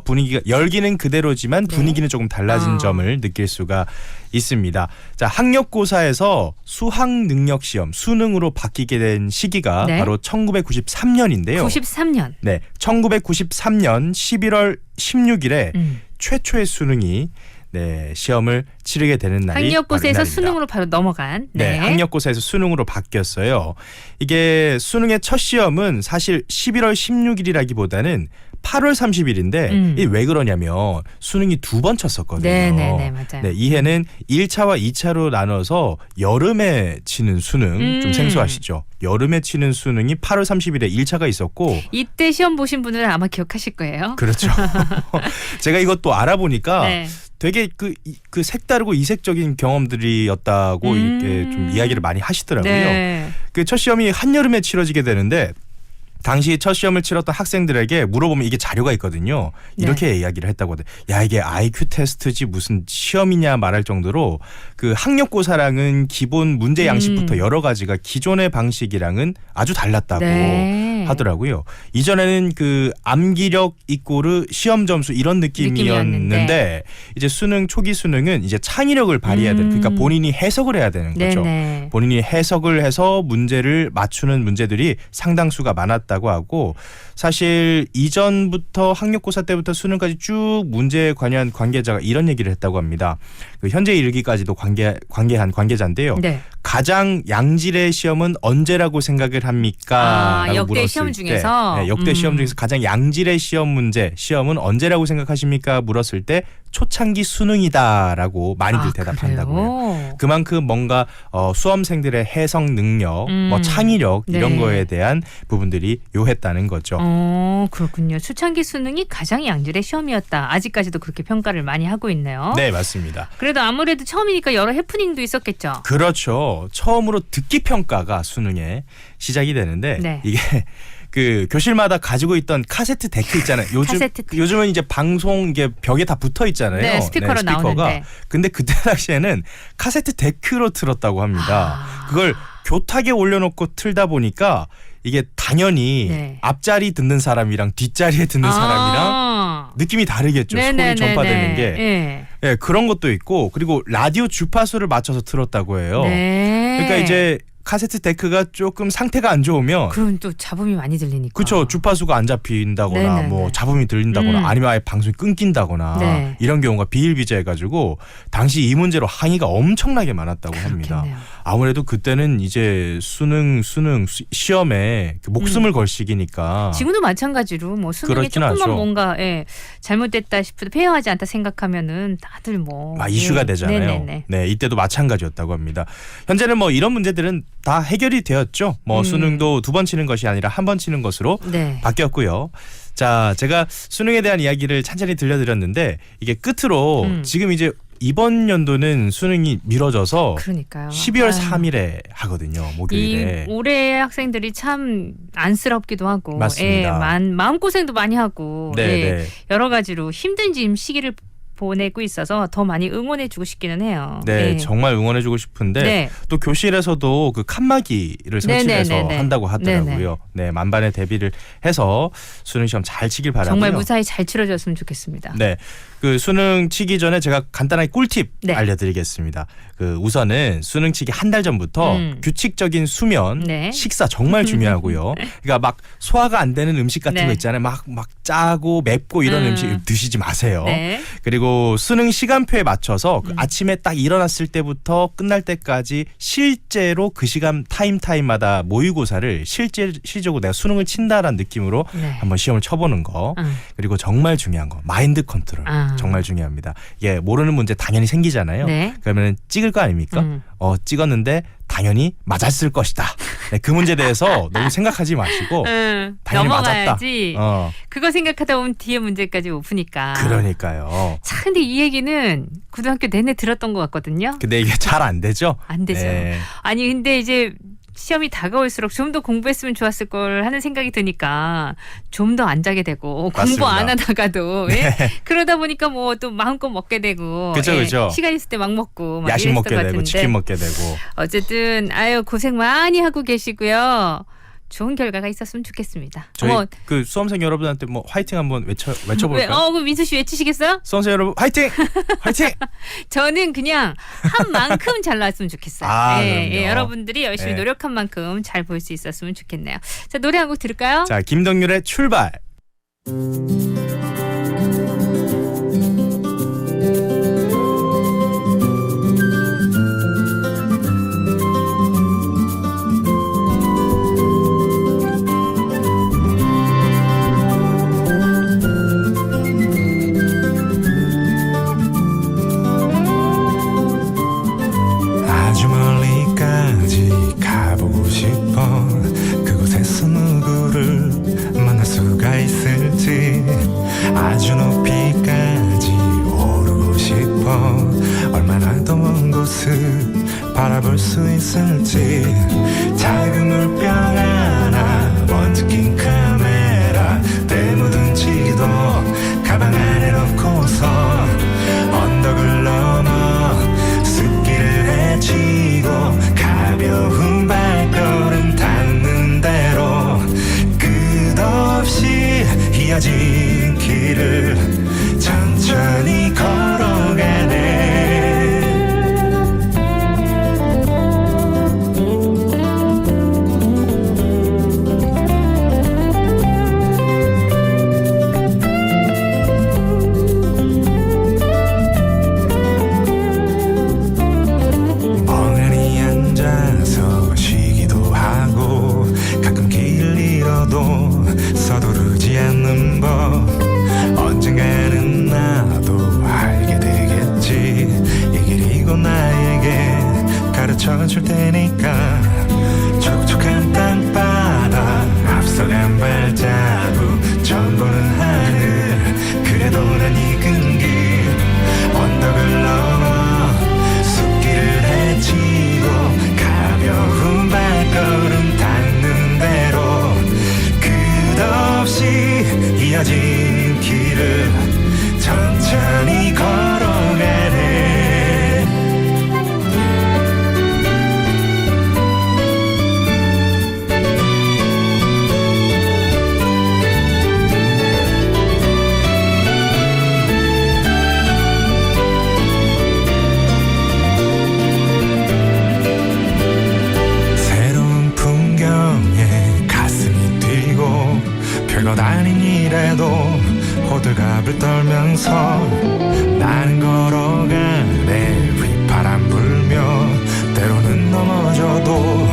분위기가 열기는 그대로지만 분위기는 조금 달라진 점을 느낄 수가 있습니다. 자, 학력고사에서 수학 능력 시험 수능으로 바뀌게 된 시기가 바로 1993년인데요. 93년. 네, 1993년 11월 16일에 최초의 수능이 네, 시험을 치르게 되는 날이 학력고사에서 바로 이날입니다. 수능으로 바로 넘어간. 네, 학력고사에서 수능으로 바뀌었어요. 이게 수능의 첫 시험은 사실 11월 16일이라기보다는 8월 30일인데 이게 왜 그러냐면 수능이 2번 쳤었거든요. 네네네, 맞아요. 네, 이 해는 1차와 2차로 나눠서 여름에 치는 수능 좀 생소하시죠? 여름에 치는 수능이 8월 30일에 1차가 있었고 이때 시험 보신 분들은 아마 기억하실 거예요. 그렇죠. 제가 이것도 알아보니까 네. 되게 그 색다르고 이색적인 경험들이었다고 이렇게 좀 이야기를 많이 하시더라고요. 네. 그 첫 시험이 한여름에 치러지게 되는데 당시 첫 시험을 치렀던 학생들에게 물어보면 이게 자료가 있거든요. 이렇게 이야기를 했다고 하더라고요. 야, 이게 IQ 테스트지 무슨 시험이냐 말할 정도로 그 학력고사랑은 기본 문제 양식부터 여러 가지가 기존의 방식이랑은 아주 달랐다고 하더라고요. 이전에는 그 암기력 이꼬르 시험 점수 이런 느낌이었는데 이제 수능 초기 수능은 이제 창의력을 발휘해야 되는 그러니까 본인이 해석을 해야 되는 거죠. 네네. 본인이 해석을 해서 문제를 맞추는 문제들이 상당수가 많았다고 하고 사실 이전부터 학력고사 때부터 수능까지 쭉 문제에 관한 관계자가 이런 얘기를 했다고 합니다. 그 현재 이르기까지도 관계한 관계자인데요. 네. 가장 양질의 시험은 언제라고 생각을 합니까? 라고 역대 물었을 시험 중에서? 때, 네, 역대 시험 중에서 가장 양질의 시험은 언제라고 생각하십니까? 물었을 때 초창기 수능이다라고 많이들 대답한다고요. 그만큼 뭔가 수험생들의 해석 능력, 뭐 창의력 이런 거에 대한 부분들이 요했다는 거죠. 그렇군요. 초창기 수능이 가장 양질의 시험이었다. 아직까지도 그렇게 평가를 많이 하고 있네요. 네, 맞습니다. 그래도 아무래도 처음이니까 여러 해프닝도 있었겠죠. 그렇죠. 처음으로 듣기 평가가 수능에 시작이 되는데 이게 그 교실마다 가지고 있던 카세트 데크 있잖아요. 요즘은 이제 방송 이게 벽에 다 붙어 있잖아요. 네, 스피커로 나오는데. 근데 그때 당시에는 카세트 데크로 틀었다고 합니다. 그걸 교탁에 올려놓고 틀다 보니까 이게 당연히 앞자리 듣는 사람이랑 뒷자리에 듣는 사람이랑 느낌이 다르겠죠. 소리 전파되는 게. 네, 그런 것도 있고 그리고 라디오 주파수를 맞춰서 틀었다고 해요. 그러니까 이제 카세트 데크가 조금 상태가 안 좋으면 그럼 또 잡음이 많이 들리니까. 그렇죠. 주파수가 안 잡힌다거나 뭐 잡음이 들린다거나 아니면 아예 방송이 끊긴다거나 이런 경우가 비일비재해가지고 당시 이 문제로 항의가 엄청나게 많았다고 합니다. 아무래도 그때는 이제 수능 시험에 목숨을 걸 시기니까 지금도 마찬가지로 뭐 수능에 조금만 하죠. 뭔가 잘못됐다 싶어도 폐허하지 않다 생각하면은 다들 뭐 이슈가 되잖아요. 네, 이때도 마찬가지였다고 합니다. 현재는 뭐 이런 문제들은 다 해결이 되었죠. 뭐 수능도 2번 치는 것이 아니라 1번 치는 것으로 바뀌었고요. 자, 제가 수능에 대한 이야기를 찬찬히 들려드렸는데 이게 끝으로 지금 이제 이번 연도는 수능이 미뤄져서 그러니까요. 12월 3일에 하거든요. 목요일에. 올해 학생들이 참 안쓰럽기도 하고 맞습니다. 마음고생도 많이 하고 여러 가지로 힘든 지금 시기를 보내고 있어서 더 많이 응원해주고 싶기는 해요. 네, 정말 응원해주고 싶은데 또 교실에서도 그 칸막이를 설치해서 한다고 하더라고요. 네, 만반의 대비를 해서 수능 시험 잘 치길 바라고요. 정말 무사히 잘 치러졌으면 좋겠습니다. 네, 그 수능 치기 전에 제가 간단하게 꿀팁 알려드리겠습니다. 그 우선은 수능 치기 한 달 전부터 규칙적인 수면, 식사 정말 중요하고요. 그러니까 막 소화가 안 되는 음식 같은 거 있잖아요. 막 짜고 맵고 이런 음식 드시지 마세요. 그리고 수능 시간표에 맞춰서 그 아침에 딱 일어났을 때부터 끝날 때까지 실제로 그 시간 타임마다 모의고사를 실질적으로 내가 수능을 친다라는 느낌으로 한번 시험을 쳐보는 거. 그리고 정말 중요한 거 마인드 컨트롤. 정말 중요합니다. 이게 모르는 문제 당연히 생기잖아요. 그러면 찍을 거 아닙니까? 찍었는데 당연히 맞았을 것이다. 네, 그 문제에 대해서 너무 생각하지 마시고 당연히 넘어가야지. 맞았다. 그거 생각하다 보면 뒤에 문제까지 못 푸니까. 그러니까요. 참 근데 이 얘기는 고등학교 내내 들었던 것 같거든요. 근데 이게 잘 안 되죠? 안 되죠. 아니 근데 이제 시험이 다가올수록 좀 더 공부했으면 좋았을 걸 하는 생각이 드니까 좀 더 안 자게 되고 공부 안 하다가도 그러다 보니까 뭐 또 마음껏 먹게 되고 그렇죠. 시간 있을 때 막 먹고 막 야식 먹게 같은데. 되고 치킨 먹게 되고 어쨌든 고생 많이 하고 계시고요. 좋은 결과가 있었으면 좋겠습니다. 저희 그 수험생 여러분한테 뭐 화이팅 한번 외쳐볼까요? 그럼 민수 씨 외치시겠어요? 수험생 여러분 화이팅! 화이팅! 저는 그냥 한 만큼 잘 나왔으면 좋겠어요. 여러분들이 열심히 노력한 만큼 잘 볼 수 있었으면 좋겠네요. 자, 노래 한 곡 들을까요? 자, 김동률의 출발. 높이까지 오르고 싶어 얼마나 더 먼 곳을 바라볼 수 있을지 작은 물병 하나 먼지 낀 카메라 때 묻은 지도 가방 안에 넣고서 언덕을 넘어 숲길을 헤치고 가벼운 발걸음 닿는 대로 끝없이 이어진 길을 천천히 걸어가네. 멍하니 앉아서 쉬기도 하고 가끔 길을 잃어도 서두르지 않는 법 언젠가는 나도 알게 되겠지. 이 길이 곧 나에게 가르쳐 줄 테니까 촉촉한 땅바닥 앞서간 발자국 처음 보는 하늘 그래도 난 익은 길 언덕을 넘어 숲길을 헤치고 가벼운 발걸음 닿는 대로 끝없이 이어진 길을 천천히 걸어가네. 새로운 풍경에 가슴이 뛰고 별것 아닌 일에도 호들갑을 떨면서 나는 걸어가네. 휘파람 불며 때로는 넘어져도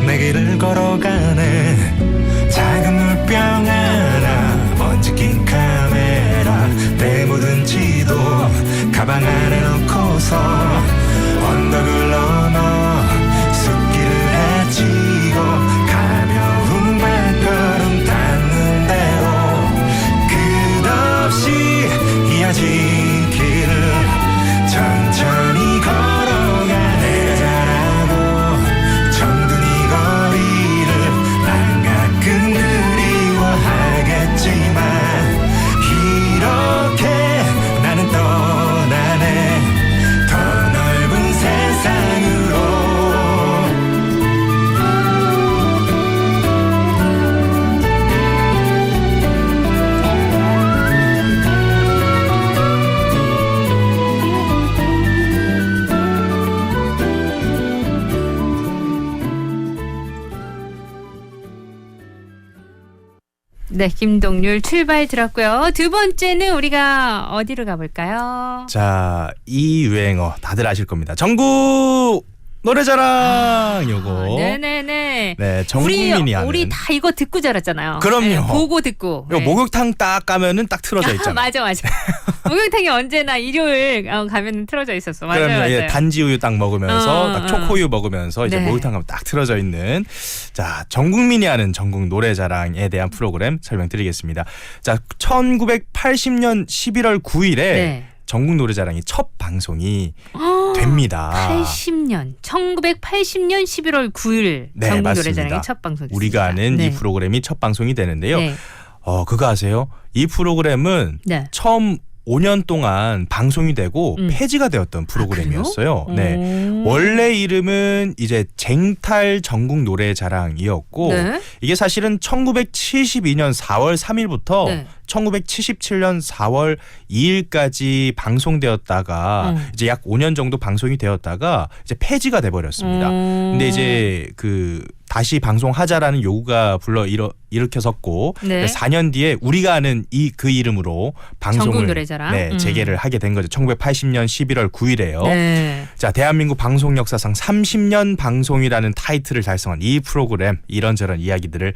내 길을 걸어가네. 작은 물병 하나 먼지 낀 카메라 때 묻은 지도 가방 안에 넣고서 언덕을 넘어 숲길을 헤치고 가벼운 발걸음 닿는 대로 끝없이 이어진 길을 천천히 걸어가. 내가 잘하고 정든 이 거리를 난 가끔 그리워하겠지만 이렇게 나는 떠나네. 더 넓은 세상으로. 네, 김동률 출발 들었고요. 두 번째는 우리가 어디로 가볼까요? 자, 이 유행어 다들 아실 겁니다. 전국 노래자랑 요거. 네네네. 네, 전 국민이 하는. 우리 다 이거 듣고 자랐잖아요. 그럼요. 네, 보고 듣고. 이거 목욕탕 딱 가면은 딱 틀어져 있잖아요. 맞아. 목욕탕이 언제나 일요일 가면 틀어져 있었어. 맞아요. 그럼요. 예, 단지 우유 딱 먹으면서 딱 초코우유 먹으면서 이제 네. 목욕탕 가면 딱 틀어져 있는. 자, 전 국민이 하는 전국 노래자랑에 대한 프로그램 설명드리겠습니다. 자, 1980년 11월 9일에 네. 전국 노래자랑이 첫 방송이 됩니다. 1980년 11월 9일 네, 전국 맞습니다. 노래자랑이 첫 방송됐습니다. 우리가 아는 네. 이 프로그램이 첫 방송이 되는데요. 네. 그거 아세요? 이 프로그램은 네. 처음 5년 동안 방송이 되고 폐지가 되었던 프로그램이었어요. 네. 원래 이름은 이제 쟁탈 전국 노래자랑이었고 네. 이게 사실은 1972년 4월 3일부터 네. 1977년 4월 2일까지 방송되었다가 이제 약 5년 정도 방송이 되었다가 이제 폐지가 돼 버렸습니다. 근데 이제 다시 방송하자라는 요구가 일으켜졌고 네. 4년 뒤에 우리가 아는 그 이름으로 방송을 재개를 하게 된 거죠. 1980년 11월 9일에요. 네. 자, 대한민국 방송 역사상 30년 방송이라는 타이틀을 달성한 이 프로그램 이런저런 이야기들을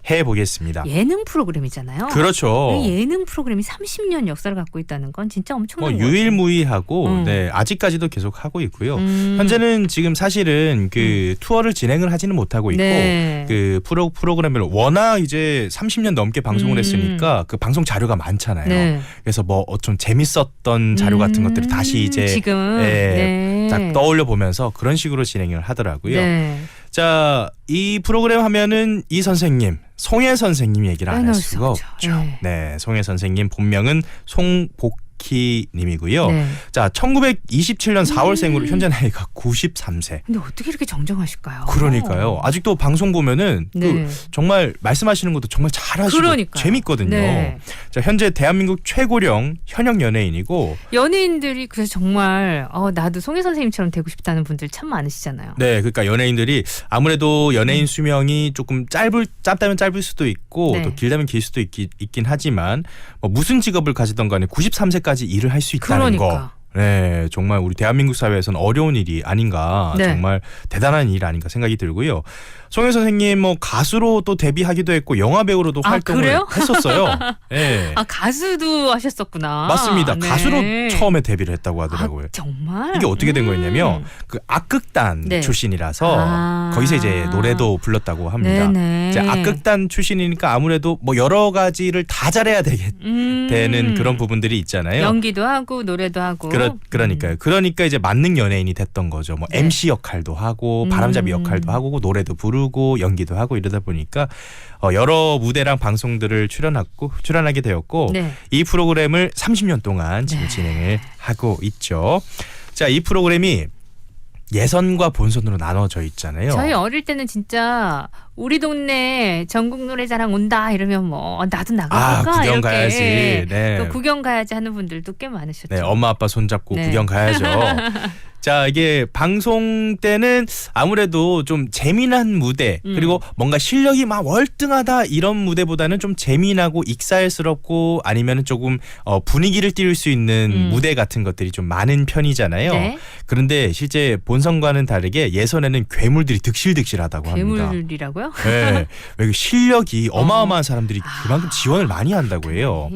해보겠습니다. 예능 프로그램이잖아요. 그렇죠. 이 예능 프로그램이 30년 역사를 갖고 있다는 건 진짜 엄청난 거죠. 유일무이하고 네, 아직까지도 계속 하고 있고요. 현재는 지금 사실은 그 투어를 진행을 하지는 못하고 있고 네. 그 프로그램을 워낙 이제 30년 넘게 방송을 했으니까 그 방송 자료가 많잖아요. 네. 그래서 뭐 좀 재밌었던 자료 같은 것들을 다시 이제 지금 딱 떠올려 보면서 그런 식으로 진행을 하더라고요. 네. 자, 이 프로그램 하면은 이 선생님, 송혜 선생님 얘기를 안 할 수가 없죠. 네, 송혜 선생님 본명은 송복희님이고요. 네. 자, 1927년 4월생으로 현재 나이가 93세. 근데 어떻게 이렇게 정정하실까요? 그러니까요. 아직도 방송 보면은 네. 그 정말 말씀하시는 것도 정말 잘하시고 그러니까요. 재밌거든요. 네. 자, 현재 대한민국 최고령 현역 연예인이고 연예인들이 그래서 정말 나도 송혜 선생님처럼 되고 싶다는 분들 참 많으시잖아요. 네, 그러니까 연예인들이 아무래도 연예인 수명이 조금 짧다면 짧을 수도 있고 네. 또 길다면 길 수도 있긴 하지만 뭐 무슨 직업을 가지던 간에 93세까지 일을 할 수 있다는 거. 네, 정말 우리 대한민국 사회에서는 어려운 일이 아닌가, 네. 정말 대단한 일 아닌가 생각이 들고요. 송혜 선생님 뭐 가수로 또 데뷔하기도 했고 영화 배우로도 활동을 그래요? 했었어요. 네. 가수도 하셨었구나. 맞습니다. 네. 가수로 처음에 데뷔를 했다고 하더라고요. 정말? 이게 어떻게 된 거였냐면 그 악극단 네. 출신이라서 거기서 이제 노래도 불렀다고 합니다. 네네. 이제 악극단 출신이니까 아무래도 뭐 여러 가지를 다 잘해야 되는 그런 부분들이 있잖아요. 연기도 하고 노래도 하고. 그러니까요. 그러니까 이제 만능 연예인이 됐던 거죠. 뭐 네. MC 역할도 하고 바람잡이 역할도 하고 노래도 부르고 연기도 하고 이러다 보니까 여러 무대랑 방송들을 출연하게 되었고 네. 이 프로그램을 30년 동안 지금 진행을 하고 있죠. 자, 이 프로그램이 예선과 본선으로 나눠져 있잖아요. 저희 어릴 때는 진짜 우리 동네 전국 노래자랑 온다 이러면 뭐 나도 나가볼까 구경 이렇게 가야지. 네. 또 구경 가야지 하는 분들도 꽤 많으셨죠. 네, 엄마 아빠 손잡고 네. 구경 가야죠. 자, 이게 방송 때는 아무래도 좀 재미난 무대 그리고 뭔가 실력이 막 월등하다 이런 무대보다는 좀 재미나고 익살스럽고 아니면 조금 분위기를 띄울 수 있는 무대 같은 것들이 좀 많은 편이잖아요. 네. 그런데 실제 본선과는 다르게 예선에는 괴물들이 득실득실하다고 합니다. 괴물이라고요? 네, 왜 실력이 어마어마한 사람들이 그만큼 지원을 많이 한다고 해요.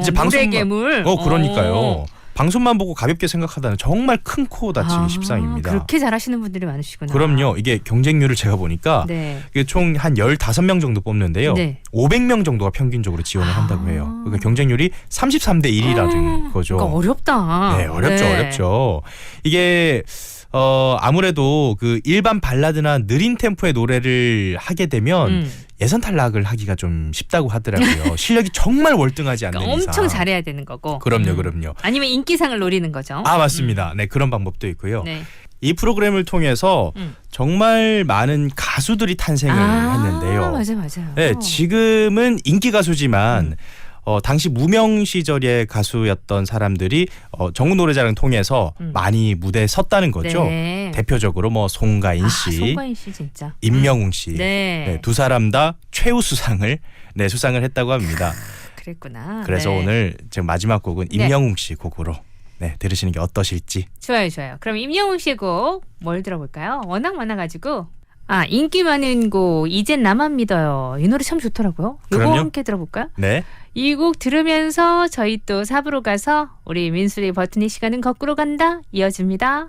이제 방송 괴물. 그러니까요. 방송만 보고 가볍게 생각하다는 정말 큰 코 다치기 십상입니다. 그렇게 잘하시는 분들이 많으시구나. 그럼요. 이게 경쟁률을 제가 보니까 네. 총 한 15명 정도 뽑는데요. 네. 500명 정도가 평균적으로 지원을 한다고 해요. 그러니까 경쟁률이 33대 1이라는 거죠. 그러니까 어렵다. 네, 어렵죠. 이게 아무래도 그 일반 발라드나 느린 템포의 노래를 하게 되면 예선 탈락을 하기가 좀 쉽다고 하더라고요. 실력이 정말 월등하지 않는 그러니까 이상. 엄청 잘해야 되는 거고. 그럼요. 아니면 인기상을 노리는 거죠. 맞습니다. 네, 그런 방법도 있고요. 네. 이 프로그램을 통해서 정말 많은 가수들이 탄생을 했는데요. 맞아요. 네, 지금은 인기 가수지만 당시 무명 시절의 가수였던 사람들이 전국 노래자랑 통해서 많이 무대에 섰다는 거죠. 네. 대표적으로 뭐 송가인 씨, 송가인 씨 진짜. 임영웅 씨, 네. 두 사람 다 최우 수상을 했다고 합니다. 그랬구나. 그래서 네. 오늘 지금 마지막 곡은 네. 임영웅 씨 곡으로 들으시는 게 어떠실지. 좋아요. 그럼 임영웅 씨 곡 뭘 들어볼까요? 워낙 많아가지고. 인기 많은 곡 이젠 나만 믿어요. 이 노래 참 좋더라고요. 이거 그럼요. 함께 들어볼까요? 네. 이 곡 들으면서 저희 또 4부로 가서 우리 민수리 버튼의 시간은 거꾸로 간다 이어집니다.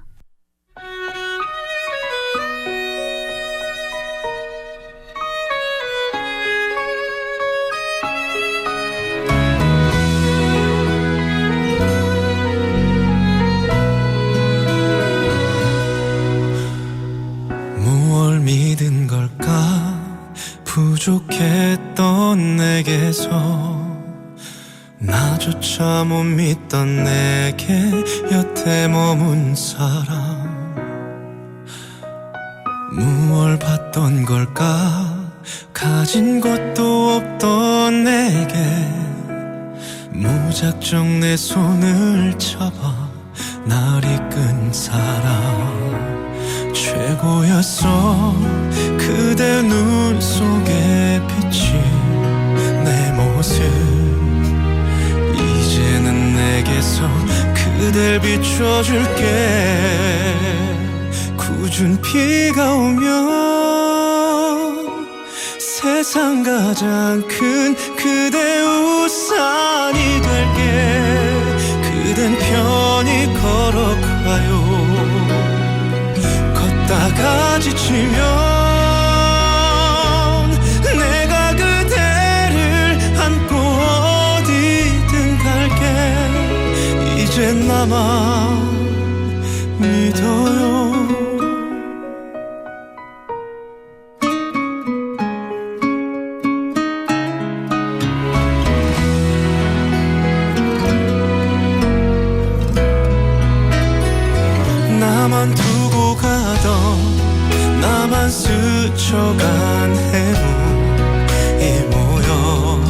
무얼 믿은 걸까 부족했던 내게서 나조차 못 믿던 내게 여태 머문 사람 무얼 봤던 걸까 가진 것도 없던 내게 무작정 내 손을 잡아 날 이끈 사람 최고였어 그대 눈 속에 비친 내 모습 이제는 내게서 그댈 비춰줄게 굳은 비가 오면 세상 가장 큰 그대 우산이 될게 그댄 편히 걸어가요 걷다가 지치면 내가 그대를 안고 어디든 갈게 이젠 나만 믿어요 나만 두고 가던 나만 스쳐간 해묵이 모여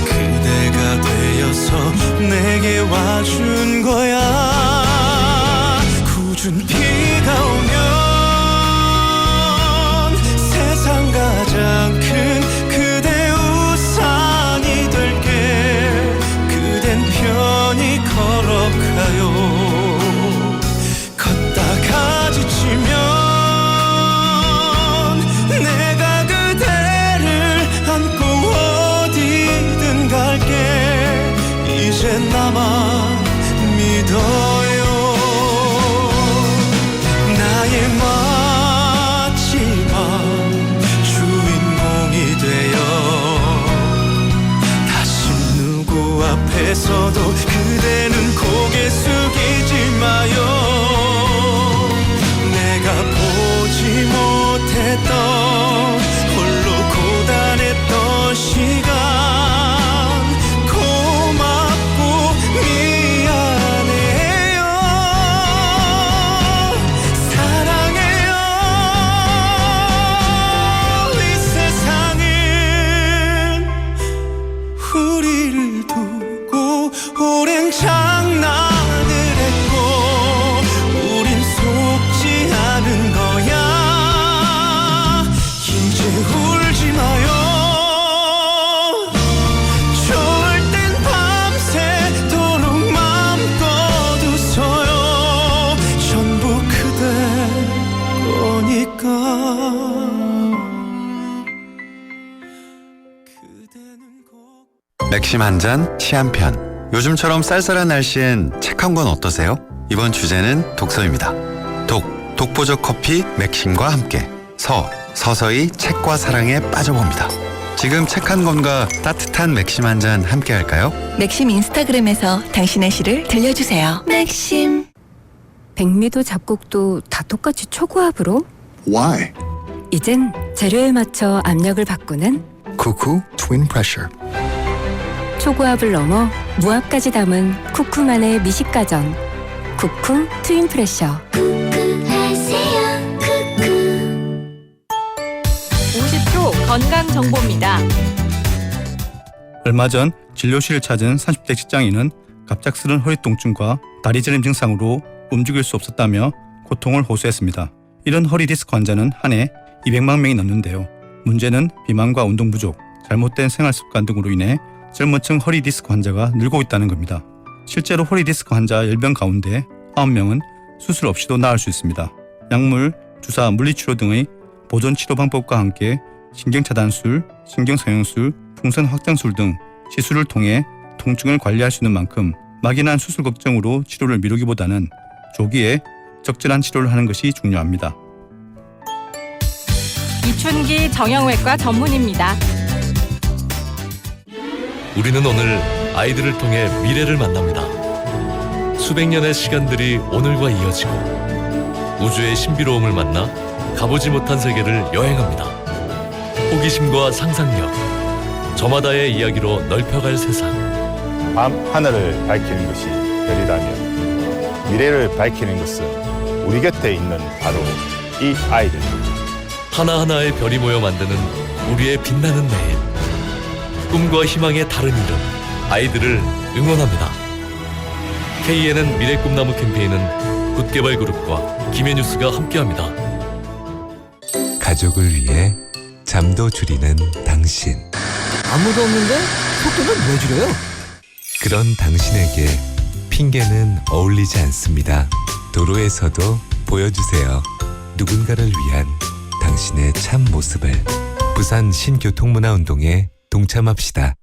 그대가 되어서 내게 와준 거야 굳은 비가 오면 세상 가장 큰 그대 우산이 될게 그댄 편히 걸어가요 걷다가 지치면 내가 그대를 안고 어디든 갈게 이젠 나만 믿어요 나의 마지막 주인공이 되어 다시 누구 앞에서도 그대는 고개 숙이지 마요 내가 보지 못했던 홀로 고단했던 시간 고맙고 미안해요 사랑해요 이 세상은 우리를 두고 오랜 장난을 했고 우린 속지 않은 거야 이제 울지 마요 좋을 땐 밤새도록 맘껏 웃어요 전부 그대 거니까 맥심 한 잔, 티 한 편. 요즘처럼 쌀쌀한 날씨엔 책 한 권 어떠세요? 이번 주제는 독서입니다. 독보적 커피 맥심과 함께 서서히 책과 사랑에 빠져봅니다. 지금 책 한 권과 따뜻한 맥심 한 잔 함께 할까요? 맥심 인스타그램에서 당신의 시를 들려주세요. 맥심. 백미도 잡곡도 다 똑같이 초고압으로? Why? 이젠 재료에 맞춰 압력을 바꾸는 Cuckoo Twin Pressure. 초고압을 넘어 무압까지 담은 쿠쿠만의 미식가전 쿠쿠 트윈 프레셔. 50초 건강 정보입니다. 얼마 전 진료실을 찾은 30대 직장인은 갑작스런 허리 통증과 다리 저림 증상으로 움직일 수 없었다며 고통을 호소했습니다. 이런 허리 디스크 환자는 한 해 200만 명이 넘는데요. 문제는 비만과 운동 부족, 잘못된 생활 습관 등으로 인해 젊은 층 허리 디스크 환자가 늘고 있다는 겁니다. 실제로 허리 디스크 환자 10명 가운데 9명은 수술 없이도 나을 수 있습니다. 약물, 주사, 물리치료 등의 보존 치료 방법과 함께 신경차단술, 신경성형술, 풍선 확장술 등 시술을 통해 통증을 관리할 수 있는 만큼 막연한 수술 걱정으로 치료를 미루기보다는 조기에 적절한 치료를 하는 것이 중요합니다. 이춘기 정형외과 전문입니다. 우리는 오늘 아이들을 통해 미래를 만납니다. 수백 년의 시간들이 오늘과 이어지고 우주의 신비로움을 만나 가보지 못한 세계를 여행합니다. 호기심과 상상력, 저마다의 이야기로 넓혀갈 세상. 밤 하늘을 밝히는 것이 별이라면 미래를 밝히는 것은 우리 곁에 있는 바로 이 아이들. 하나하나의 별이 모여 만드는 우리의 빛나는 내일. 꿈과 희망의 다른 이름, 아이들을 응원합니다. KNN 미래 꿈나무 캠페인은 굿개발그룹과 김해뉴스가 함께합니다. 가족을 위해 잠도 줄이는 당신. 아무도 없는데 속도는 왜 줄여요? 그런 당신에게 핑계는 어울리지 않습니다. 도로에서도 보여주세요. 누군가를 위한 당신의 참 모습을. 부산 신교통문화운동에 동참합시다.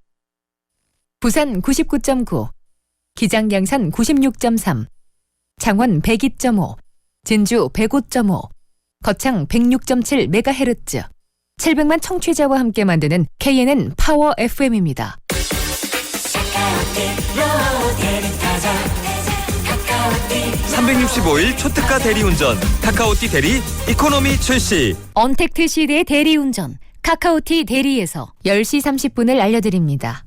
부산 99.9, 기장양산 96.3, 창원 102.5, 진주 105.5, 거창 106.7MHz, 700만 청취자와 함께 만드는 KNN 파워 FM입니다. 365일 초특가 대리운전 카카오티 대리 이코노미 출시. 언택트 시대의 대리운전 카카오티 대리에서 10시 30분을 알려드립니다.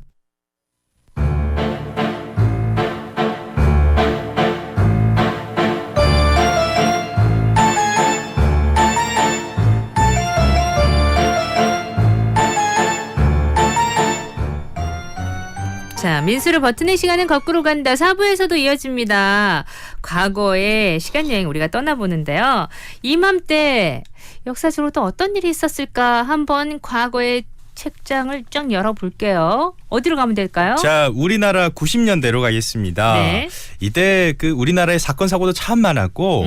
자, 민수를 버티는 시간은 거꾸로 간다. 4부에서도 이어집니다. 과거의 시간여행 우리가 떠나보는데요. 이맘때 역사적으로 또 어떤 일이 있었을까 한번 과거의 책장을 쫙 열어볼게요. 어디로 가면 될까요? 자, 우리나라 90년대로 가겠습니다. 네. 이때 그 우리나라의 사건 사고도 참 많았고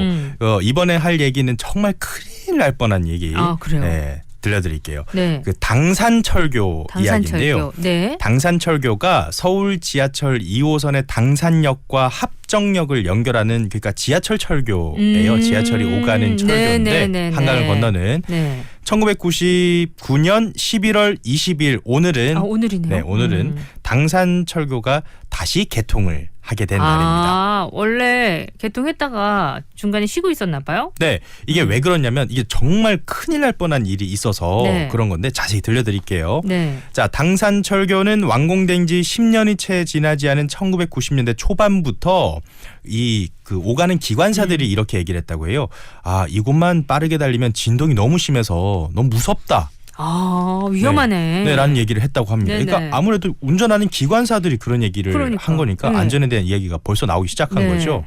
이번에 할 얘기는 정말 큰일 날 뻔한 얘기. 그래요? 네, 들려드릴게요. 네. 그 당산철교 이야기인데요. 네. 당산철교가 서울 지하철 2호선의 당산역과 합정역을 연결하는 그러니까 지하철 철교예요. 지하철이 오가는 철교인데 네. 한강을 건너는. 네. 1999년 11월 20일 오늘은 오늘이네요. 네, 오늘은 당산철교가 다시 개통을 하게 된 날입니다. 원래 개통했다가 중간에 쉬고 있었나 봐요? 네, 이게 왜 그러냐면 이게 정말 큰일 날 뻔한 일이 있어서 네. 그런 건데 자세히 들려드릴게요. 네. 자, 당산철교는 완공된 지 10년이 채 지나지 않은 1990년대 초반부터 그 오가는 기관사들이 이렇게 얘기를 했다고 해요. 이곳만 빠르게 달리면 진동이 너무 심해서 너무 무섭다. 위험하네. 네, 라는 얘기를 했다고 합니다. 네네. 그러니까 아무래도 운전하는 기관사들이 그런 얘기를 한 거니까 안전에 대한 이야기가 벌써 나오기 시작한 거죠.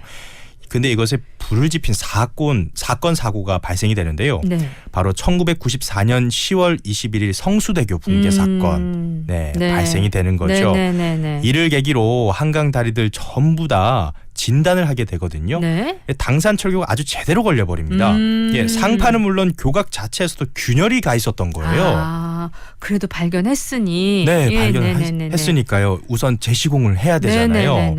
근데 이것에 불을 지핀 사건 사고가 발생이 되는데요. 네. 바로 1994년 10월 21일 성수대교 붕괴 사건 발생이 되는 거죠. 이를 계기로 한강 다리들 전부 다 진단을 하게 되거든요. 네. 당산철교가 아주 제대로 걸려버립니다. 상판은 물론 교각 자체에서도 균열이 가 있었던 거예요. 그래도 발견했으니. 네, 발견했으니까요. 우선 재시공을 해야 되잖아요.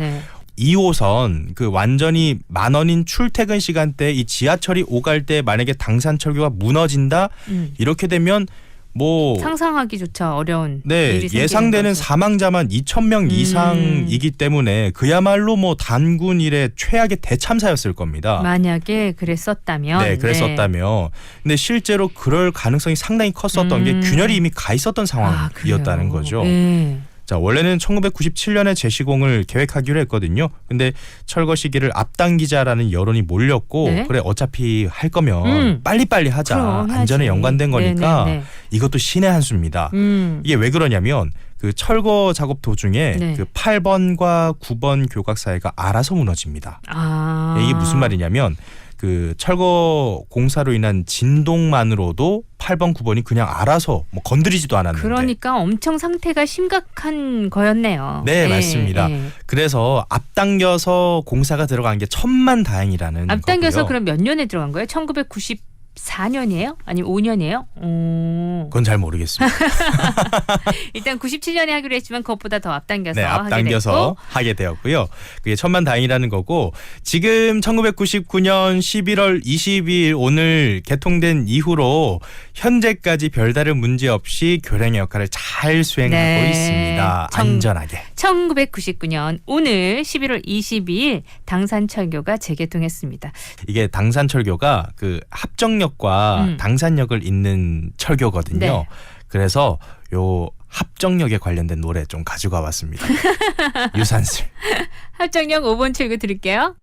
2호선 그 완전히 만원인 출퇴근 시간대 이 지하철이 오갈 때 만약에 당산철교가 무너진다 이렇게 되면 뭐 상상하기조차 어려운 일이 예상되는 사망자만 2,000명 이상이기 때문에 그야말로 뭐 단군 일의 최악의 대참사였을 겁니다. 만약에 그랬었다면. 네, 그랬었다면. 근데 실제로 그럴 가능성이 상당히 컸었던 게 균열이 이미 가 있었던 상황이었다는 거죠. 자, 원래는 1997년에 재시공을 계획하기로 했거든요. 근데 철거 시기를 앞당기자라는 여론이 몰렸고 그래 어차피 할 거면 빨리빨리 하자. 그럼, 안전에 연관된 거니까 이것도 신의 한 수입니다. 음. 이게 왜 그러냐면 그 철거 작업 도중에 네. 그 8번과 9번 교각 사이가 알아서 무너집니다. 아. 이게 무슨 말이냐면 그 철거 공사로 인한 진동만으로도 8번, 9번이 그냥 알아서 뭐 건드리지도 않았는데. 그러니까 엄청 상태가 심각한 거였네요. 네, 예, 맞습니다. 예. 그래서 앞당겨서 공사가 들어간 게 천만다행이라는 앞당겨서 거고요. 그럼 몇 년에 들어간 거예요? 1994년이에요? 아니면 5년이에요? 그건 잘 모르겠습니다. 일단 97년에 하기로 했지만 그것보다 더 앞당겨서 네, 앞당겨서 하게 되었고요. 그게 천만다행이라는 거고 지금 1999년 11월 22일 오늘 개통된 이후로 현재까지 별다른 문제 없이 교량의 역할을 잘 수행하고 있습니다. 안전하게. 1999년 오늘 11월 22일 당산철교가 재개통했습니다. 이게 당산철교가 그 합정역과 당산역을 잇는 철교거든요. 네. 그래서 요 합정역에 관련된 노래 좀 가지고 와봤습니다. 유산슬. 합정역 5번 출구 드릴게요.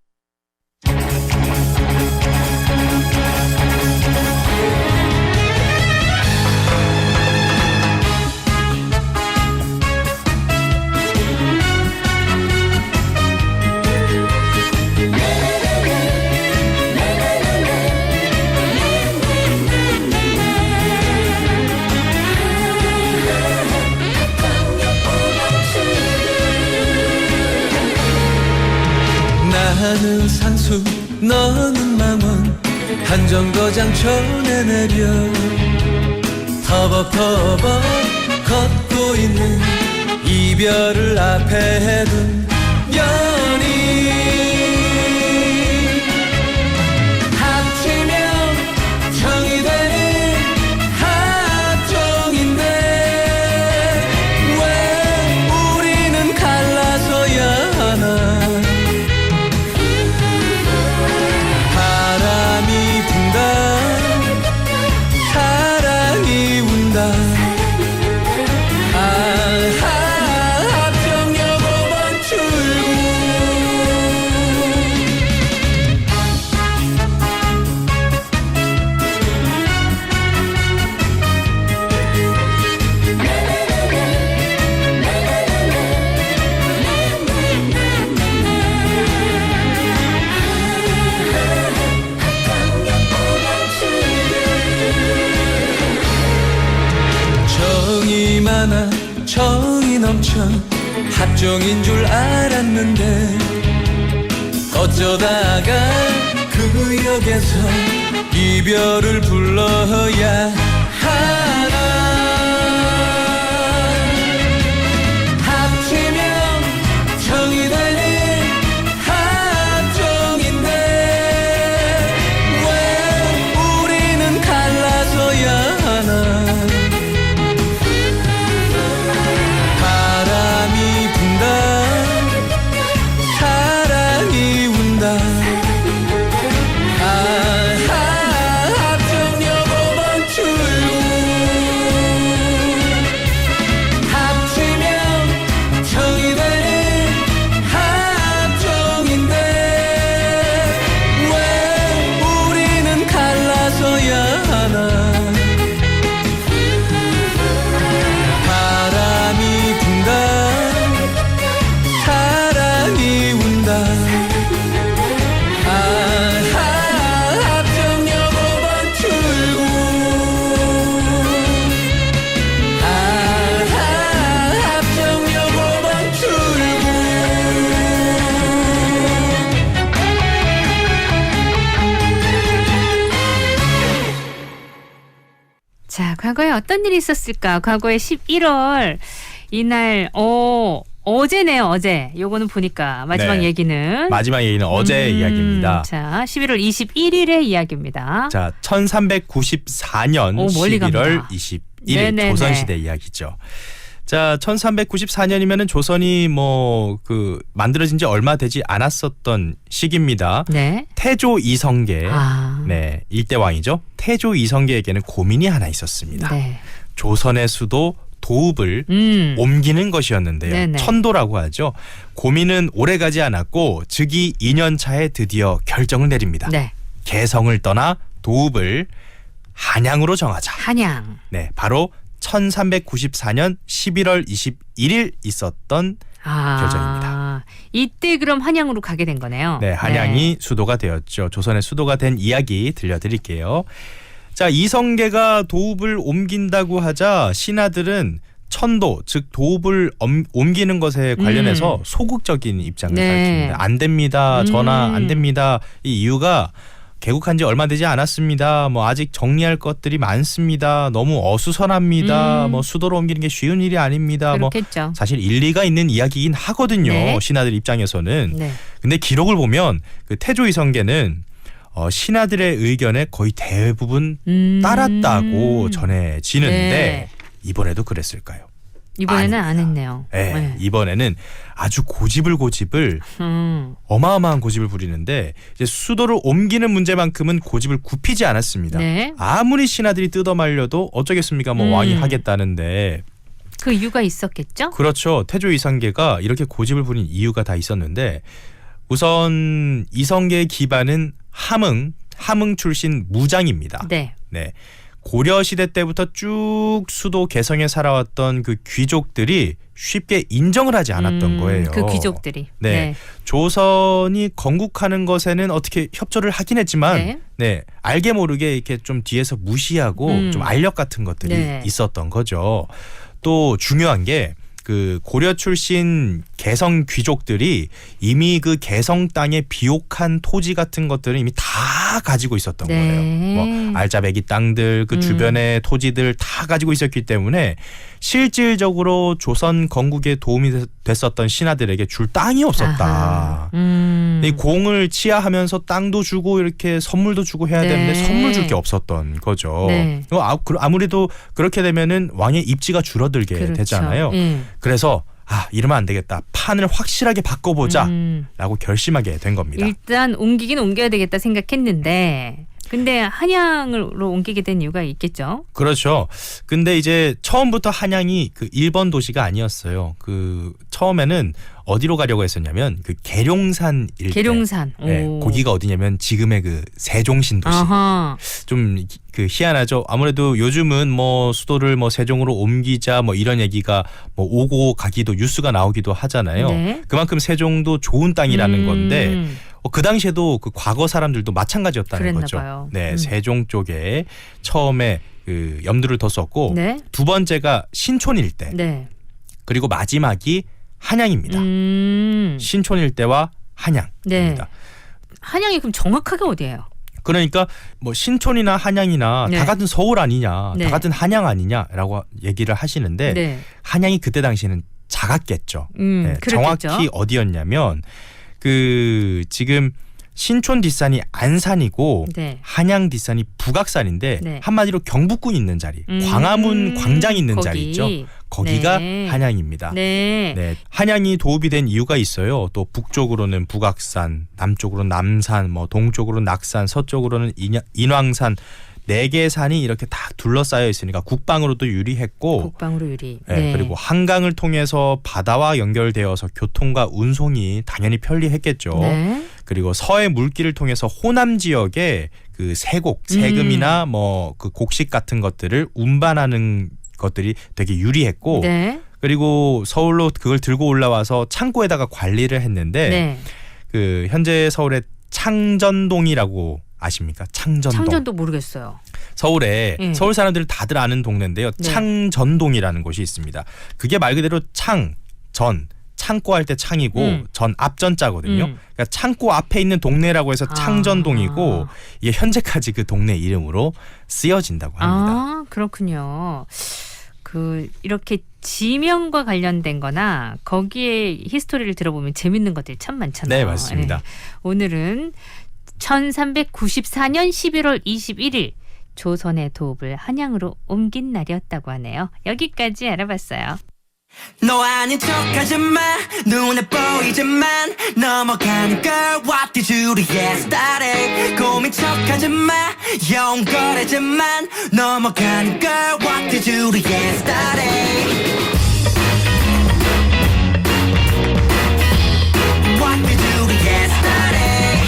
나는 산수 너는 망원 한 정거장 천에 내려 터벅터벅 걷고 있는 이별을 앞에 둔 연인 합치면 정이 되는 합종인데 왜 우리는 갈라서야 하나 바람이 분다 사랑이 운다 합정역 5번 출구 정이 많아 정이 넘쳐 합정인 줄 알았는데 어쩌다가 그 역에서 이별을 불러야 하나 합치면 정이 되는 합정인데 왜 우리는 갈라서야 하나 바람이 분다 사랑이 운다 합정역 5번 출구 합치면 정이 되는 합정인데 왜 우리는 갈라서야 하나 바람이 분다 사랑이 운다 합정역 5번 출구 합정역 5번 출구 자, 과거에 어떤 일이 있었을까? 과거에 11월 이날 어제네요. 어제. 요거는 보니까 마지막 네. 얘기는 마지막 얘기는 어제 이야기입니다. 자, 11월 21일의 이야기입니다. 자, 1394년 멀리 11월 갑니다. 21일 네네네. 조선시대 이야기죠. 자, 1394년이면은 조선이 만들어진 지 얼마 되지 않았었던 시기입니다. 네. 태조 이성계, 아. 네, 일대왕이죠. 태조 이성계에게는 고민이 하나 있었습니다. 네. 조선의 수도 도읍을 옮기는 것이었는데요. 네네. 천도라고 하죠. 고민은 오래가지 않았고 즉위 2년 차에 드디어 결정을 내립니다. 네. 개성을 떠나 도읍을 한양으로 정하자. 한양. 네, 바로 1394년 11월 21일 있었던 결정입니다. 이때 그럼 한양으로 가게 된 거네요. 네, 한양이 수도가 되었죠. 조선의 수도가 된 이야기 들려드릴게요. 자, 이성계가 도읍을 옮긴다고 하자 신하들은 천도, 즉 도읍을 옮기는 것에 관련해서 소극적인 입장을 네. 밝힙니다. 안 됩니다. 전하 안 됩니다. 이 이유가 개국한 지 얼마 되지 않았습니다. 아직 정리할 것들이 많습니다. 너무 어수선합니다. 수도로 옮기는 게 쉬운 일이 아닙니다. 그렇겠죠. 사실 일리가 있는 이야기긴 하거든요. 네. 신하들 입장에서는. 네. 근데 기록을 보면 그 태조 이성계는 신하들의 의견에 거의 대부분 따랐다고 전해지는데 네. 이번에도 그랬을까요? 이번에는 안 했네요. 네, 네. 이번에는 아주 고집을 어마어마한 고집을 부리는데 이제 수도를 옮기는 문제만큼은 고집을 굽히지 않았습니다. 네. 아무리 신하들이 뜯어말려도 어쩌겠습니까? 왕이 하겠다는데. 그 이유가 있었겠죠? 그렇죠. 태조 이성계가 이렇게 고집을 부린 이유가 다 있었는데 우선 이성계의 기반은 함흥 출신 무장입니다. 네. 네. 고려 시대 때부터 쭉 수도 개성에 살아왔던 그 귀족들이 쉽게 인정을 하지 않았던 거예요. 그 귀족들이. 네. 네. 조선이 건국하는 것에는 어떻게 협조를 하긴 했지만 네. 네. 알게 모르게 이렇게 좀 뒤에서 무시하고 좀 알력 같은 것들이 네. 있었던 거죠. 또 중요한 게 그 고려 출신 개성 귀족들이 이미 그 개성 땅에 비옥한 토지 같은 것들을 이미 다 가지고 있었던 네. 거예요. 뭐 알짜배기 땅들, 그 주변의 토지들 다 가지고 있었기 때문에 실질적으로 조선 건국에 도움이 됐었던 신하들에게 줄 땅이 없었다. 이 공을 치하하면서 땅도 주고 이렇게 선물도 주고 해야 되는데 선물 줄 게 없었던 거죠. 네. 아무래도 그렇게 되면은 왕의 입지가 줄어들게 그렇죠. 되잖아요. 그래서 이러면 안 되겠다. 판을 확실하게 바꿔보자라고 결심하게 된 겁니다. 일단 옮기긴 옮겨야 되겠다 생각했는데 근데 한양으로 옮기게 된 이유가 있겠죠. 그렇죠. 근데 이제 처음부터 한양이 그 1번 도시가 아니었어요. 그 처음에는 어디로 가려고 했었냐면 그 계룡산 일대. 계룡산. 네, 거기가 어디냐면 지금의 그 세종신도시. 좀 그 희한하죠. 아무래도 요즘은 뭐 수도를 뭐 세종으로 옮기자 뭐 이런 얘기가 뭐 오고 가기도 뉴스가 나오기도 하잖아요. 네. 그만큼 세종도 좋은 땅이라는 건데 그 당시에도 그 과거 사람들도 마찬가지였다는 거죠. 봐요. 네, 세종 쪽에 처음에 그 염두를 뒀었고 네. 두 번째가 신촌 일대. 네. 그리고 마지막이 한양입니다. 신촌 일대와 한양입니다. 네. 한양이 그럼 정확하게 어디예요? 그러니까 뭐 신촌이나 한양이나 네. 다 같은 서울 아니냐, 네. 다 같은 한양 아니냐라고 얘기를 하시는데 네. 한양이 그때 당시에는 작았겠죠. 네, 그렇겠죠. 정확히 어디였냐면 그 지금 신촌 뒷산이 안산이고 네. 한양 뒷산이 북악산인데 네. 한마디로 경복궁 있는 자리, 광화문 광장 있는 거기. 자리 있죠. 거기가 네. 한양입니다. 네. 네, 한양이 도읍이 된 이유가 있어요. 또 북쪽으로는 북악산, 남쪽으로는 남산, 뭐 동쪽으로는 낙산, 서쪽으로는 인왕산 4개의 산이 이렇게 다 둘러싸여 있으니까 국방으로도 유리했고 국방으로 유리. 네, 그리고 한강을 통해서 바다와 연결되어서 교통과 운송이 당연히 편리했겠죠. 네. 그리고 서해 물길을 통해서 호남 지역에 그 세곡, 세금이나 뭐 그 곡식 같은 것들을 운반하는 것들이 되게 유리했고 네. 그리고 서울로 그걸 들고 올라와서 창고에다가 관리를 했는데 네. 그 현재 서울의 창전동이라고 아십니까? 창전동. 창전도 모르겠어요. 서울에 서울 사람들 다들 아는 동네인데요. 네. 창전동이라는 곳이 있습니다. 그게 말 그대로 창고 할 때 창이고 전 앞전자거든요. 그러니까 창고 앞에 있는 동네라고 해서 창전동이고 이게 현재까지 그 동네 이름으로 쓰여진다고 합니다. 아, 그렇군요. 그 이렇게 지명과 관련된 거나 거기에 히스토리를 들어보면 재밌는 것들이 참 많잖아요. 네, 맞습니다. 네. 오늘은 1394년 11월 21일 조선의 도읍을 한양으로 옮긴 날이었다고 하네요. 여기까지 알아봤어요. 너 아닌 척하지 마 눈에 보이지만 넘어가는 걸 What did you do yesterday 고민 척하지 마 영거래지만 넘어가는 걸 What did you do yesterday What did you do yesterday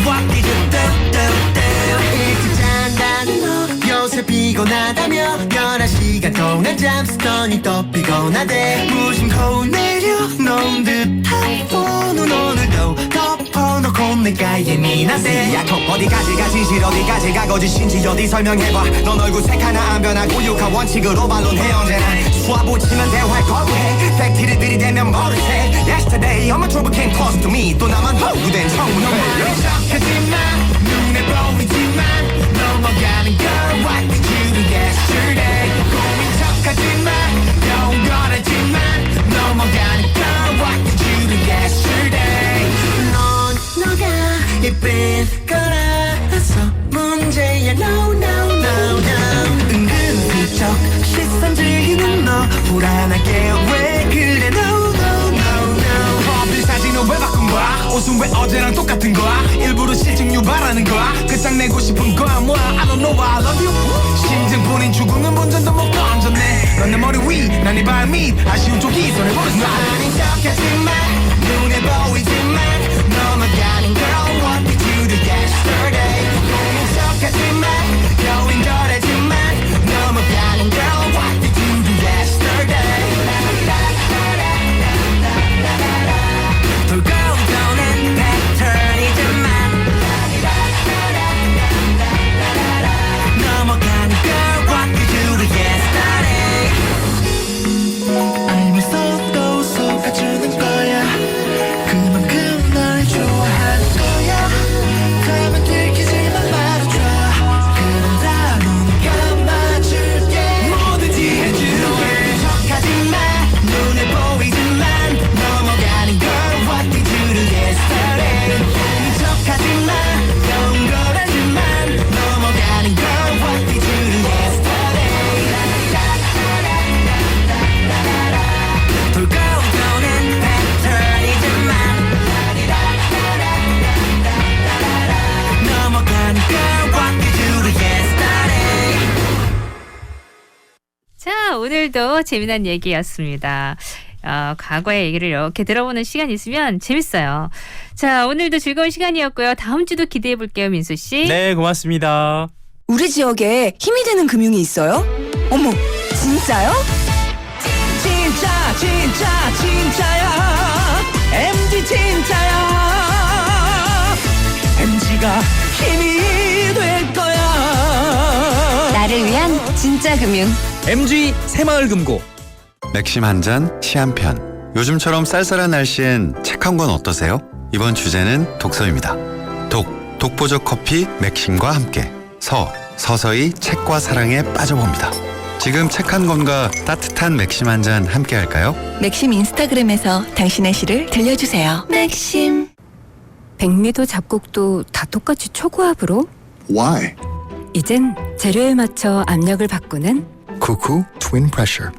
What did you do 일찍 잔다는 너 요새 피곤하다며 11시간 동안 잠쓰더니 또 피곤하대 무심코 내려놓은 듯한 폰은 오늘도 덮어놓고 내가 예민한데 야톡 어디까지 가지 실 어디까지 가 거짓인지 어디 설명해봐 넌 얼굴 색 하나 안 변하고 육하 원칙으로 반론해 언제나 쏘아붙이면 대화에 거부해 팩트를 들이대면 모르세 Yesterday I'm a trouble came close to me 또 나만 허구된 청문회 하지마 눈에 보이지만 넘어가는 걸 What did you do yesterday 고민 척하지마 영원하지만 넘어가는 걸 What did you do yesterday 넌 너가 예쁜 거라서 문제야 No no no no 은근슬쩍 시선 즐기는 너 불안하게 왜 그래 No no no no 프로필 사진은 왜 바꾼 거야 옷은 왜 어제랑 똑같은 거야 일부러 실증 유발하는 거야 끝장내고 싶은 거야 뭐야 I don't know why I love you 심증뿐인 죽음은 본전도 못 던졌네 넌 내 머리 위 난 네 발 밑 아쉬운 쪽이 손에 보는 나 아닌 척하지만 눈에 보이지만 넘어가는 girl What did you do yesterday 고민 척하지만 여인 거래지만 넘어가는 girl What did you do yesterday 돌고 도는 패턴이지만 넘어가는 걸 What did you 재미난 얘기였습니다. 과거의 얘기를 이렇게 들어보는 시간 있으면 재밌어요. 자, 오늘도 즐거운 시간이었고요. 다음 주도 기대해 볼게요, 민수 씨. 네, 고맙습니다. 우리 지역에 힘이 되는 금융이 있어요? 어머, 진짜요? 진짜야 MG 진짜야 MG가 힘이 될 거야 나를 위한 진짜 금융. MG 새마을금고. 맥심 한 잔, 시 한 편. 요즘처럼 쌀쌀한 날씨엔 책 한 권 어떠세요? 이번 주제는 독서입니다. 독보적 커피 맥심과 함께. 서서히 책과 사랑에 빠져봅니다. 지금 책 한 권과 따뜻한 맥심 한 잔 함께 할까요? 맥심 인스타그램에서 당신의 시를 들려주세요. 맥심. 백미도 잡곡도 다 똑같이 초고압으로? Why? 이젠 재료에 맞춰 압력을 바꾸는 Cuckoo Twin Pressure.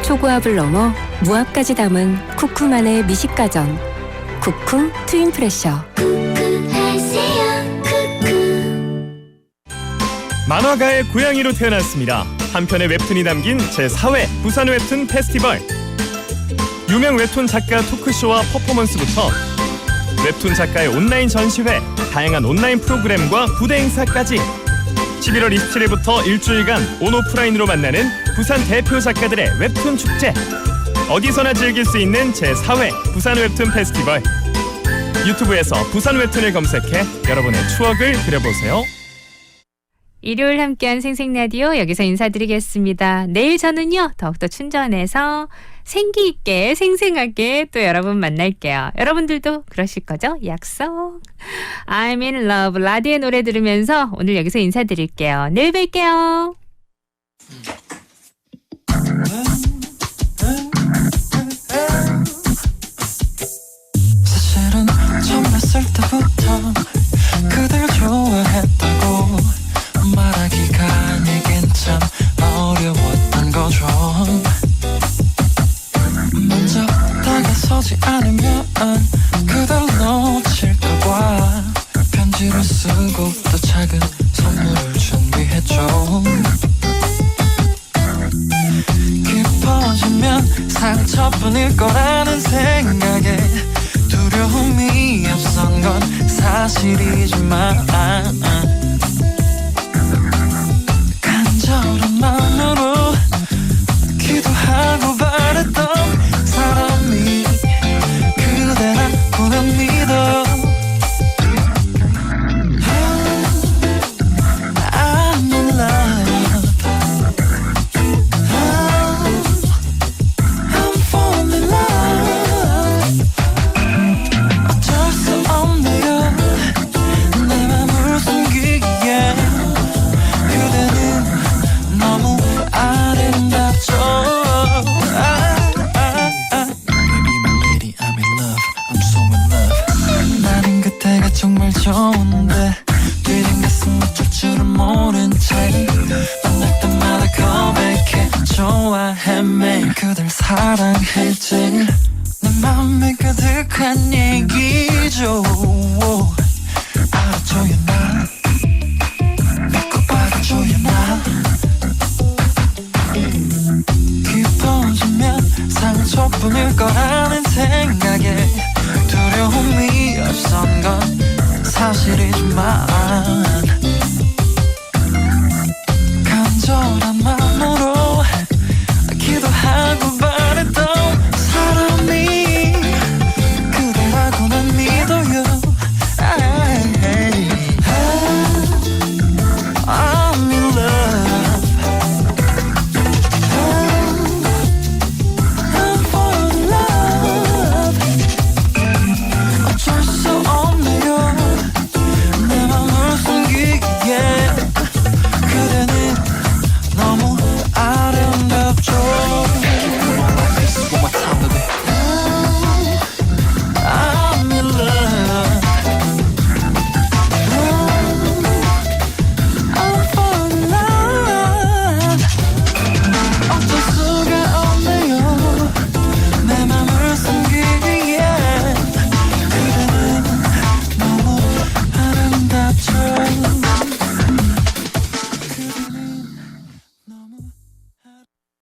초고압을 넘어 무압까지 담은 쿠쿠만의 미식가전. 쿠쿠 트윈 프레셔. 만화가의 고양이로 태어났습니다. 한 편의 웹툰이 담긴 제4회 부산 웹툰 페스티벌. 유명 웹툰 작가 토크쇼와 퍼포먼스부터 웹툰 작가의 온라인 전시회, 다양한 온라인 프로그램과 부대 행사까지 11월 27일부터 일주일간 온오프라인으로 만나는 부산 대표 작가들의 웹툰 축제. 어디서나 즐길 수 있는 제4회 부산 웹툰 페스티벌. 유튜브에서 부산 웹툰을 검색해 여러분의 추억을 그려보세요. 일요일 함께한 생생라디오 여기서 인사드리겠습니다. 내일 저는요 더욱더 충전해서 생기있게 생생하게 또 여러분 만날게요. 여러분들도 그러실 거죠? 약속. I'm in love 라디오의 노래 들으면서 오늘 여기서 인사드릴게요. 내일 뵐게요. 사실은 처음 봤을 때부터 그댈 좋아했다고 말하기가 내겐 참 어려웠던 거죠. 먼저 다가서지 않으면 그댈 놓칠까봐 편지를 쓰고 또 작은 선물을 준비했죠. 깊어지면 상처뿐일 거라는 생각에 두려움이 앞선 건 사실이지만 간절한 마음으로 기도하고 바랬던 사람이 그대라고는 믿어. I'm in love. I'm falling in love. 어쩔 수 없네요. 내 맘을 숨기기에 그대는 너무 아름답죠. Baby my lady I'm in love. I'm so in love. 나는 그때가 정말 좋은데 뛰는 가슴 어쩔 줄은 모른 채 만날 때마다 고백해 좋아해 매일 그댈 사랑했지. 내 맘에 가득한 얘기죠. 알아줘요 나 믿고 받아줘요 나. 깊어지면 상처뿐일 거라는 생각에 두려움이 앞선 건 사실이지만